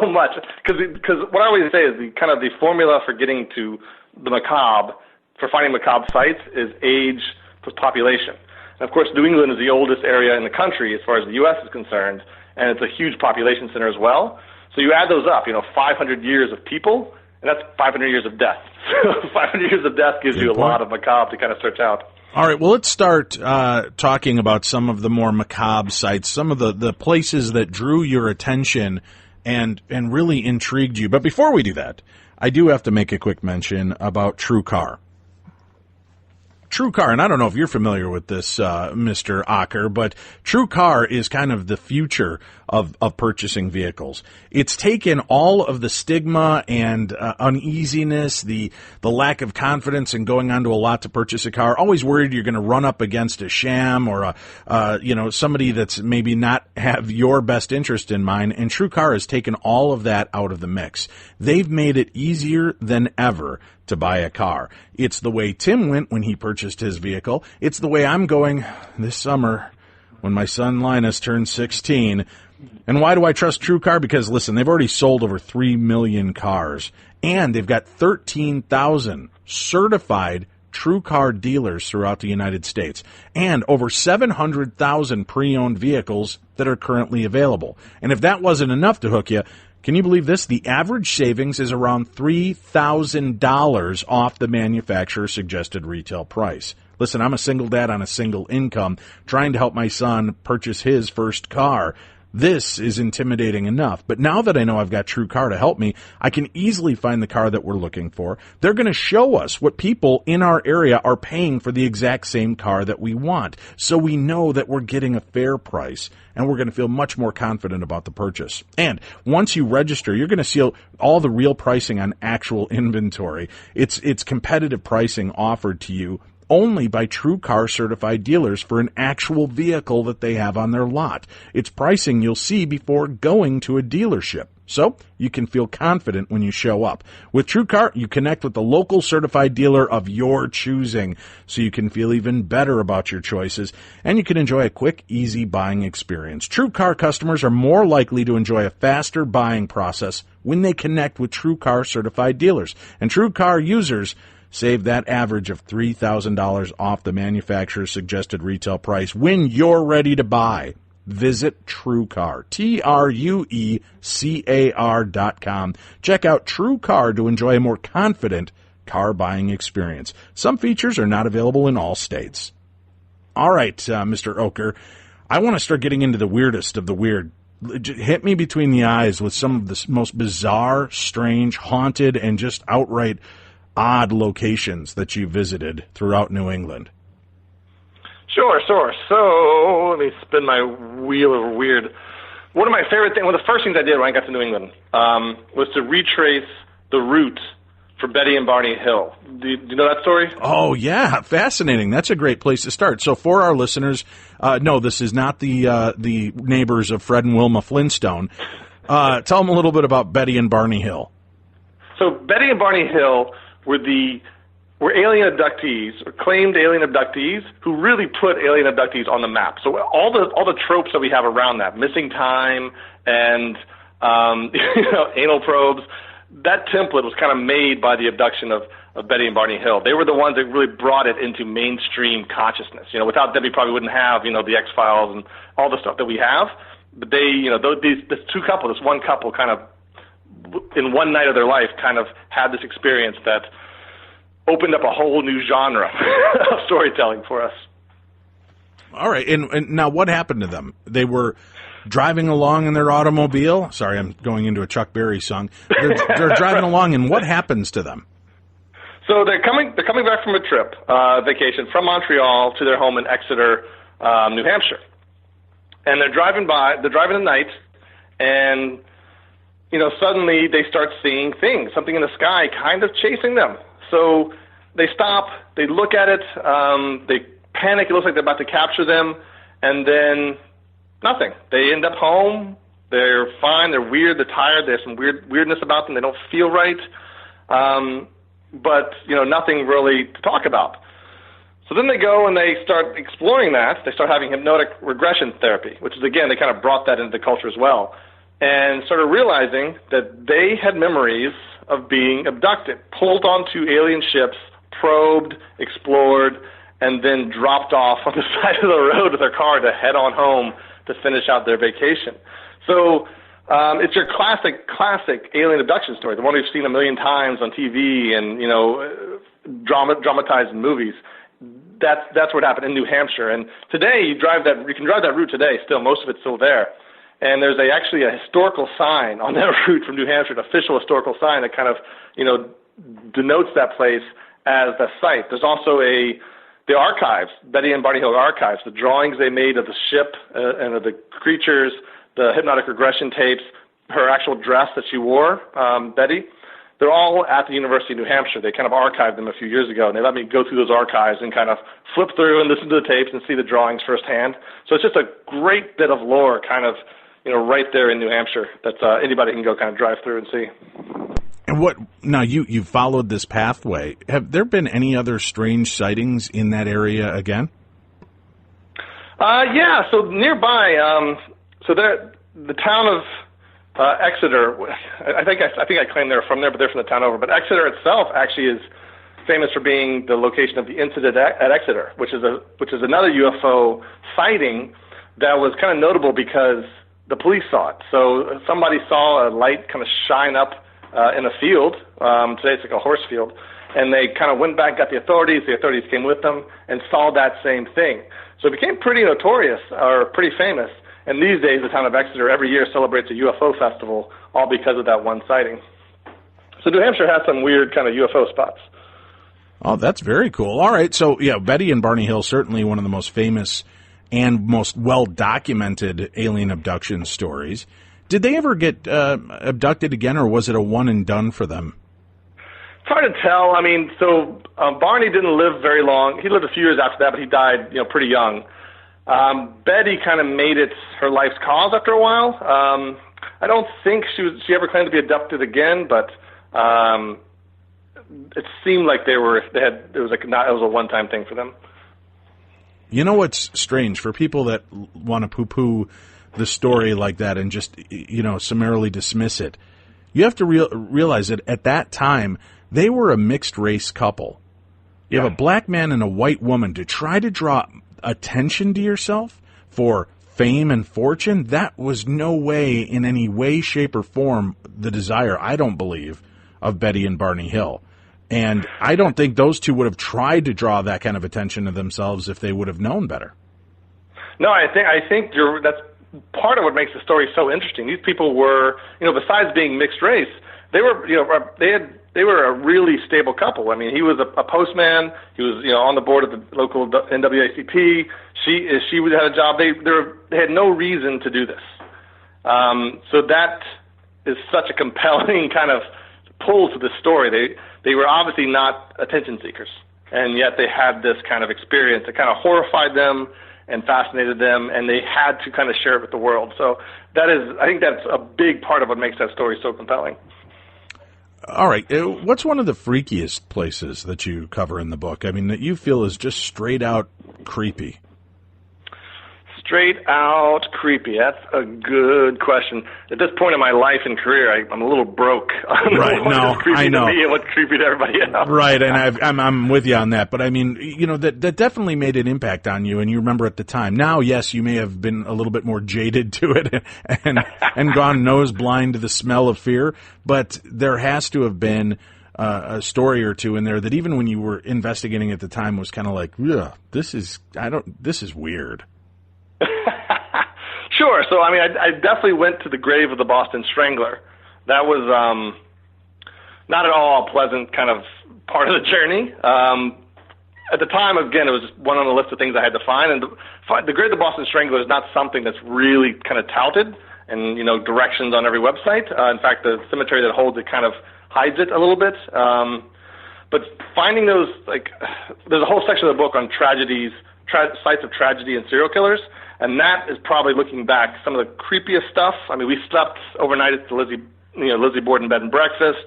much. Because what I always say is the formula for getting to the macabre, for finding macabre sites, is age plus population. And of course, New England is the oldest area in the country as far as the U.S. is concerned, and it's a huge population center as well. So you add those up, 500 years of people, and that's 500 years of death. So 500 years of death gives you a lot of macabre to kind of search out. All right, well, let's start talking about some of the more macabre sites, some of the places that drew your attention and really intrigued you. But before we do that, I do have to make a quick mention about TrueCar. TrueCar, and I don't know if you're familiar with this, Mr. Ocker, but TrueCar is kind of the future of purchasing vehicles. It's taken all of the stigma and uneasiness, the lack of confidence in going onto a lot to purchase a car, always worried you're going to run up against a sham or somebody that's maybe not have your best interest in mind, and TrueCar has taken all of that out of the mix. They've made it easier than ever to buy a car. It's the way Tim went when he purchased his vehicle. It's the way I'm going this summer when my son Linus turns 16. And why do I trust TrueCar? Because, listen, they've already sold over 3 million cars, and they've got 13,000 certified TrueCar dealers throughout the United States, and over 700,000 pre-owned vehicles that are currently available. And if that wasn't enough to hook you, can you believe this? The average savings is around $3,000 off the manufacturer's suggested retail price. Listen, I'm a single dad on a single income trying to help my son purchase his first car. This is intimidating enough, but now that I know I've got TrueCar to help me, I can easily find the car that we're looking for. They're going to show us what people in our area are paying for the exact same car that we want, so we know that we're getting a fair price, and we're going to feel much more confident about the purchase. And once you register, you're going to see all the real pricing on actual inventory. It's competitive pricing offered to you only by TrueCar certified dealers for an actual vehicle that they have on their lot. It's pricing you'll see before going to a dealership, so you can feel confident when you show up. With TrueCar, you connect with the local certified dealer of your choosing, so you can feel even better about your choices, and you can enjoy a quick, easy buying experience. TrueCar customers are more likely to enjoy a faster buying process when they connect with TrueCar certified dealers, and TrueCar users save that average of $3,000 off the manufacturer's suggested retail price when you're ready to buy. Visit TrueCar, TrueCar.com. Check out TrueCar to enjoy a more confident car buying experience. Some features are not available in all states. All right, Mr. Ocker, I want to start getting into the weirdest of the weird. Hit me between the eyes with some of the most bizarre, strange, haunted, and just outright odd locations that you visited throughout New England. Sure. So let me spin my wheel of weird. One of my favorite things, one of the first things I did when I got to New England was to retrace the route for Betty and Barney Hill. Do you know that story? Oh, yeah. Fascinating. That's a great place to start. So for our listeners, no, this is not the neighbors of Fred and Wilma Flintstone. Tell them a little bit about Betty and Barney Hill. So Betty and Barney Hill were alien abductees, or claimed alien abductees, who really put alien abductees on the map. So all the tropes that we have around that, missing time and anal probes, that template was kind of made by the abduction of Betty and Barney Hill. They were the ones that really brought it into mainstream consciousness. You know, without them, we probably wouldn't have, you know, the X-Files and all the stuff that we have. But they, you know, this one couple kind of, in one night of their life, kind of had this experience that opened up a whole new genre of storytelling for us. All right, and now what happened to them? They were driving along in their automobile. Sorry, I'm going into a Chuck Berry song. They're driving along, and what happens to them? So they're coming back from a trip, vacation from Montreal to their home in Exeter, New Hampshire, and they're driving at night, and you know, suddenly they start seeing things, something in the sky, kind of chasing them. So they stop, they look at it, they panic. It looks like they're about to capture them, and then nothing. They end up home. They're fine. They're weird. They're tired. There's some weirdness about them. They don't feel right. But, you know, nothing really to talk about. So then they go and they start exploring that. They start having hypnotic regression therapy, which is, again, they kind of brought that into the culture as well, and started realizing that they had memories of being abducted, pulled onto alien ships, probed, explored, and then dropped off on the side of the road with their car to head on home to finish out their vacation. So it's your classic alien abduction story, the one we've seen a million times on TV and, you know, dramatized in movies. That's what happened in New Hampshire. And today you can drive that route today still. Most of it's still there. And there's actually a historical sign on that route from New Hampshire, an official historical sign that kind of, you know, denotes that place as the site. There's also the archives, Betty and Barney Hill archives, the drawings they made of the ship and of the creatures, the hypnotic regression tapes, her actual dress that she wore, Betty. They're all at the University of New Hampshire. They kind of archived them a few years ago, and they let me go through those archives and kind of flip through and listen to the tapes and see the drawings firsthand. So it's just a great bit of lore kind of, you know, right there in New Hampshire that anybody can go kind of drive through and see. And now you followed this pathway. Have there been any other strange sightings in that area again? Yeah, so nearby, the town of Exeter, I think I claim they're from there, but they're from the town over. But Exeter itself actually is famous for being the location of the incident at Exeter, which is another UFO sighting that was kind of notable because the police saw it. So somebody saw a light kind of shine up in a field. Today it's like a horse field. And they kind of went back, got the authorities. The authorities came with them and saw that same thing. So it became pretty notorious or pretty famous. And these days, the town of Exeter every year celebrates a UFO festival, all because of that one sighting. So New Hampshire has some weird kind of UFO spots. Oh, that's very cool. All right, so yeah, Betty and Barney Hill, certainly one of the most famous and most well-documented alien abduction stories. Did they ever get abducted again, or was it a one and done for them? It's hard to tell. I mean, so Barney didn't live very long. He lived a few years after that, but he died, you know, pretty young. Betty kind of made it her life's cause after a while. I don't think she ever claimed to be abducted again, but it seemed like it was a one-time thing for them. You know what's strange for people that want to poo-poo the story like that and just, you know, summarily dismiss it? You have to realize that at that time they were a mixed race couple. You have a black man and a white woman to try to draw attention to yourself for fame and fortune. That was no way, in any way, shape, or form, the desire, I don't believe, of Betty and Barney Hill. And I don't think those two would have tried to draw that kind of attention to themselves if they would have known better. No, I think that's part of what makes the story so interesting. These people were, you know, besides being mixed race, they were, you know, they were a really stable couple. I mean, he was a postman. He was, you know, on the board of the local NAACP. She had a job. They had no reason to do this. So that is such a compelling kind of pull to the story. They were obviously not attention seekers, and yet they had this kind of experience that kind of horrified them and fascinated them, and they had to kind of share it with the world. So I think that's a big part of what makes that story so compelling. All right. What's one of the freakiest places that you cover in the book? I mean, that you feel is just straight out creepy. straight out creepy. That's a good question. At this point in my life and career, I'm a little broke. Right? No, I know. To me and what's creepy to everybody else. Right, and I'm with you on that. But I mean, that definitely made an impact on you, and you remember at the time. Now, yes, you may have been a little bit more jaded to it and gone nose blind to the smell of fear. But there has to have been a story or two in there that even when you were investigating at the time was kind of like, ugh, this is weird. Sure. So, I mean, I definitely went to the grave of the Boston Strangler. That was not at all a pleasant kind of part of the journey. At the time, again, it was just one on the list of things I had to find. And the grave of the Boston Strangler is not something that's really kind of touted and, directions on every website. In fact, the cemetery that holds it kind of hides it a little bit. But finding those, there's a whole section of the book on tragedies, sites of tragedy and serial killers, and that is probably, looking back, some of the creepiest stuff. I mean, we slept overnight at the Lizzie Borden Bed and Breakfast.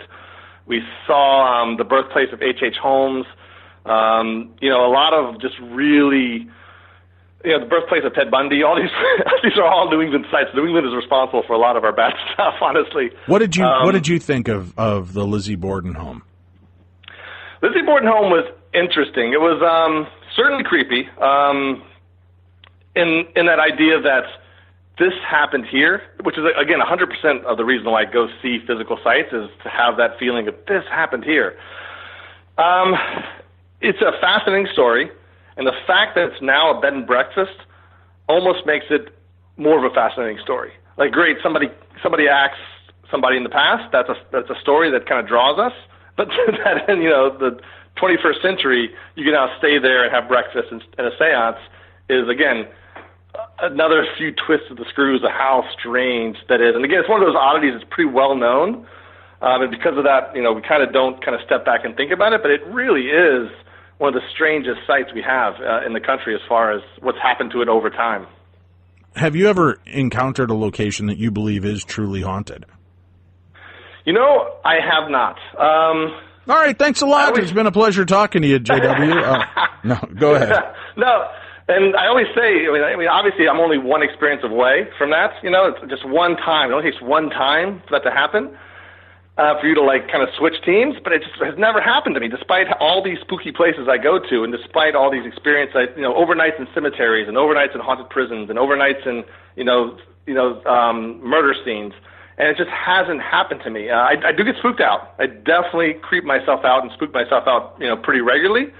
We saw the birthplace of H.H. Holmes. A lot of just really, the birthplace of Ted Bundy. All these these are all New England sites. New England is responsible for a lot of our bad stuff, honestly. What did you think of the Lizzie Borden home? Lizzie Borden home was interesting. It was certainly creepy. In that idea that this happened here, which is, again, 100% of the reason why I go see physical sites, is to have that feeling of this happened here. It's a fascinating story, and the fact that it's now a bed and breakfast almost makes it more of a fascinating story. Like, great, somebody acts somebody in the past. That's a story that kind of draws us. But that in the 21st century, you can now stay there and have breakfast and a seance is, again, another few twists of the screws of how strange that is. And again, it's one of those oddities that's pretty well known. And because of that, we kind of don't step back and think about it, but it really is one of the strangest sites we have in the country as far as what's happened to it over time. Have you ever encountered a location that you believe is truly haunted? I have not. All right, thanks a lot. It's been a pleasure talking to you, JW. No, go ahead. No. And I always say, I mean, obviously I'm only one experience away from that. It's just one time. It only takes one time for that to happen, for you to kind of switch teams. But it just has never happened to me, despite all these spooky places I go to, and despite all these experiences. Overnights in cemeteries, and overnights in haunted prisons, and overnights in murder scenes. And it just hasn't happened to me. I do get spooked out. I definitely creep myself out and spook myself out, pretty regularly.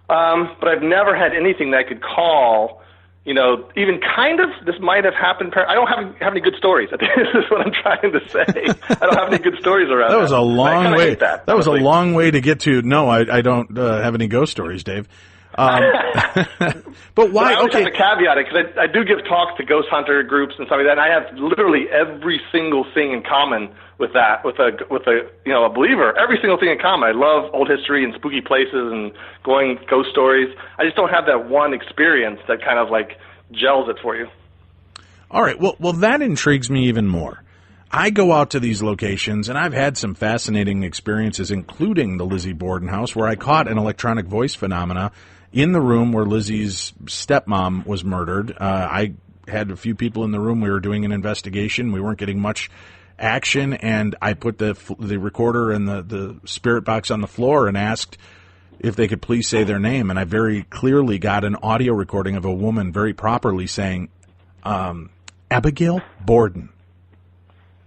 But I've never had anything that I could call, even kind of, this might have happened. I don't have any good stories. This is what I'm trying to say. I don't have any good stories around that. Was a long way. That was a long way to get to, no, I don't have any ghost stories, Dave. But why? I always have to caveat it, because I do give talks to ghost hunter groups and stuff like that, and I have literally every single thing in common with that, with a believer. Every single thing in common. I love old history and spooky places and going ghost stories. I just don't have that one experience that kind of gels it for you. All right. Well, that intrigues me even more. I go out to these locations, and I've had some fascinating experiences, including the Lizzie Borden house, where I caught an electronic voice phenomena in the room where Lizzie's stepmom was murdered. I had a few people in the room. We were doing an investigation. We weren't getting much action, and I put the recorder and the spirit box on the floor and asked if they could please say their name. And I very clearly got an audio recording of a woman very properly saying, Abigail Borden.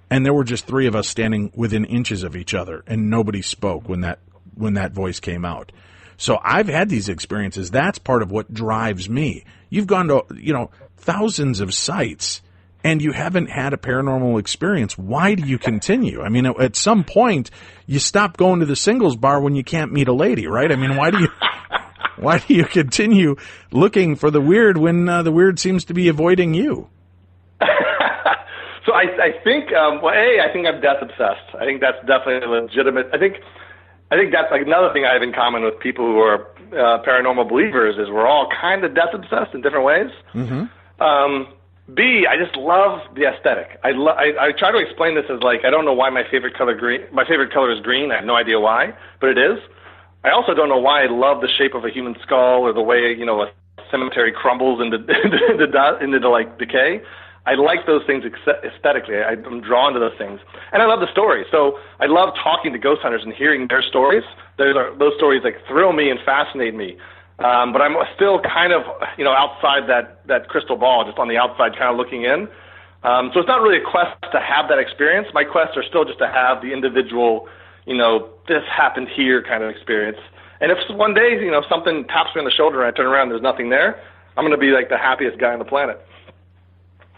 And there were just three of us standing within inches of each other, and nobody spoke when that voice came out. So I've had these experiences. That's part of what drives me. You've gone to, thousands of sites, and you haven't had a paranormal experience. Why do you continue? I mean, at some point, you stop going to the singles bar when you can't meet a lady, right? I mean, why do you continue looking for the weird when the weird seems to be avoiding you? So I think, I think I'm death obsessed. I think that's definitely legitimate. I think that's another thing I have in common with people who are paranormal believers is we're all kind of death obsessed in different ways. Mm-hmm. B, I just love the aesthetic. I try to explain this as I don't know why my favorite color is green. I have no idea why, but it is. I also don't know why I love the shape of a human skull or the way a cemetery crumbles into like decay. I like those things aesthetically. I'm drawn to those things, and I love the stories. So I love talking to ghost hunters and hearing their stories. Those stories like thrill me and fascinate me. But I'm still kind of, outside that crystal ball, just on the outside, kind of looking in. So it's not really a quest to have that experience. My quests are still just to have the individual, this happened here kind of experience. And if one day, something taps me on the shoulder and I turn around and there's nothing there, I'm going to be like the happiest guy on the planet.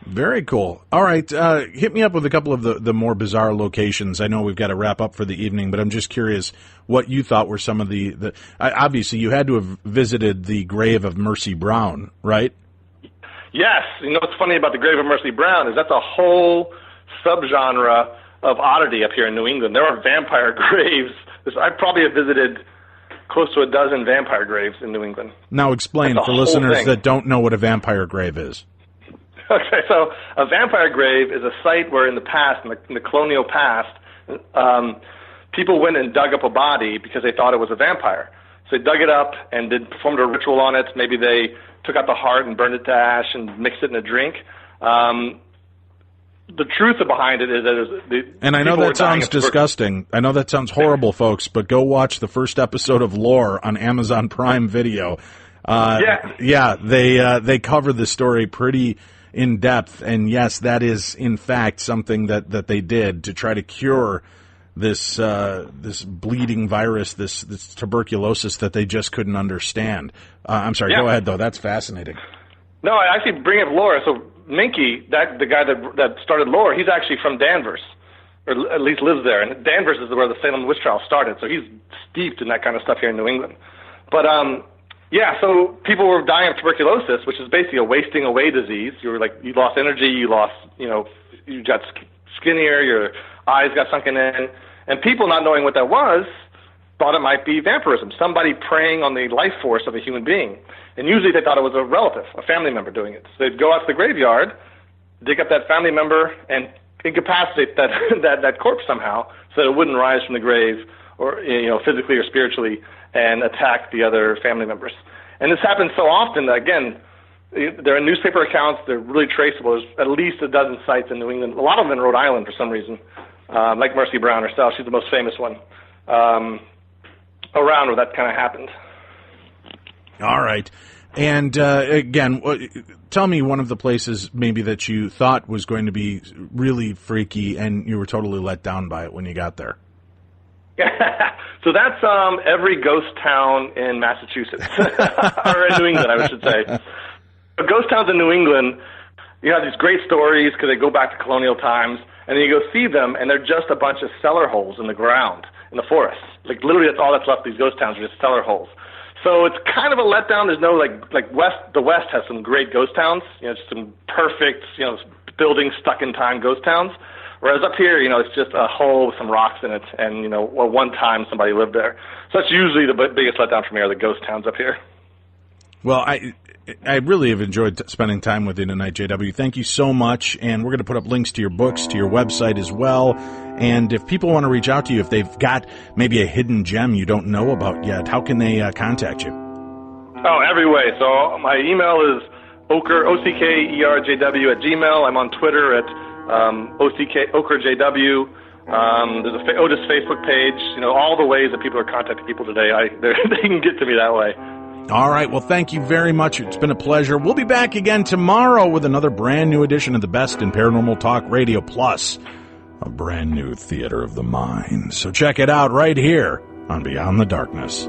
Very cool. All right. Hit me up with a couple of the more bizarre locations. I know we've got to wrap up for the evening, but I'm just curious what you thought were some of the obviously you had to have visited the grave of Mercy Brown, right? Yes. What's funny about the grave of Mercy Brown is that's a whole subgenre of oddity up here in New England. There are vampire graves. I probably have visited close to a dozen vampire graves in New England. Now explain for listeners that don't know what a vampire grave is. Okay, so a vampire grave is a site where in the past, in the colonial past, people went and dug up a body because they thought it was a vampire. So they dug it up and performed a ritual on it. Maybe they took out the heart and burned it to ash and mixed it in a drink. The truth behind it is that and I know that sounds disgusting. I know that sounds horrible, folks, but go watch the first episode of Lore on Amazon Prime Video. They cover the story pretty in depth, and yes, that is in fact something that they did to try to cure this bleeding virus, this tuberculosis that they just couldn't understand. I'm sorry, Go ahead though. That's fascinating. No, I actually bring up Lore. So Minky, the guy that started Lore, he's actually from Danvers, or at least lives there, and Danvers is where the Salem witch trial started. So he's steeped in that kind of stuff here in New England. But so people were dying of tuberculosis, which is basically a wasting away disease. You lost energy, you got skinnier, your eyes got sunken in, and people not knowing what that was thought it might be vampirism, somebody preying on the life force of a human being. And usually they thought it was a relative, a family member doing it. So they'd go out to the graveyard, dig up that family member, and incapacitate that corpse somehow so that it wouldn't rise from the grave, or physically or spiritually, and attack the other family members. And this happens so often that, again, there are newspaper accounts, they're really traceable. There's at least a dozen sites in New England, a lot of them in Rhode Island for some reason, like Mercy Brown herself. She's the most famous one around where that kind of happened. All right. And again, tell me one of the places maybe that you thought was going to be really freaky and you were totally let down by it when you got there. So that's every ghost town in Massachusetts, or in New England, I should say. Ghost towns in New England, you have these great stories because they go back to colonial times, and then you go see them, and they're just a bunch of cellar holes in the ground, in the forest. Like, literally, that's all that's left of these ghost towns are just cellar holes. So it's kind of a letdown. There's no, the West has some great ghost towns, just some perfect, buildings stuck in time ghost towns. Whereas up here, it's just a hole with some rocks in it, and, one time somebody lived there. So that's usually the biggest letdown for me are the ghost towns up here. Well, I really have enjoyed spending time with you tonight, JW. Thank you so much, and we're going to put up links to your books, to your website as well. And if people want to reach out to you, if they've got maybe a hidden gem you don't know about yet, how can they contact you? Oh, every way. So my email is Ocker, OCKERJW @gmail. I'm on Twitter at OckerJW. There's a Otis Facebook page. All the ways that people are contacting people today, they can get to me that way. All right. Well, thank you very much. It's been a pleasure. We'll be back again tomorrow with another brand new edition of the best in paranormal talk radio, plus a brand new theater of the mind. So check it out right here on Beyond the Darkness.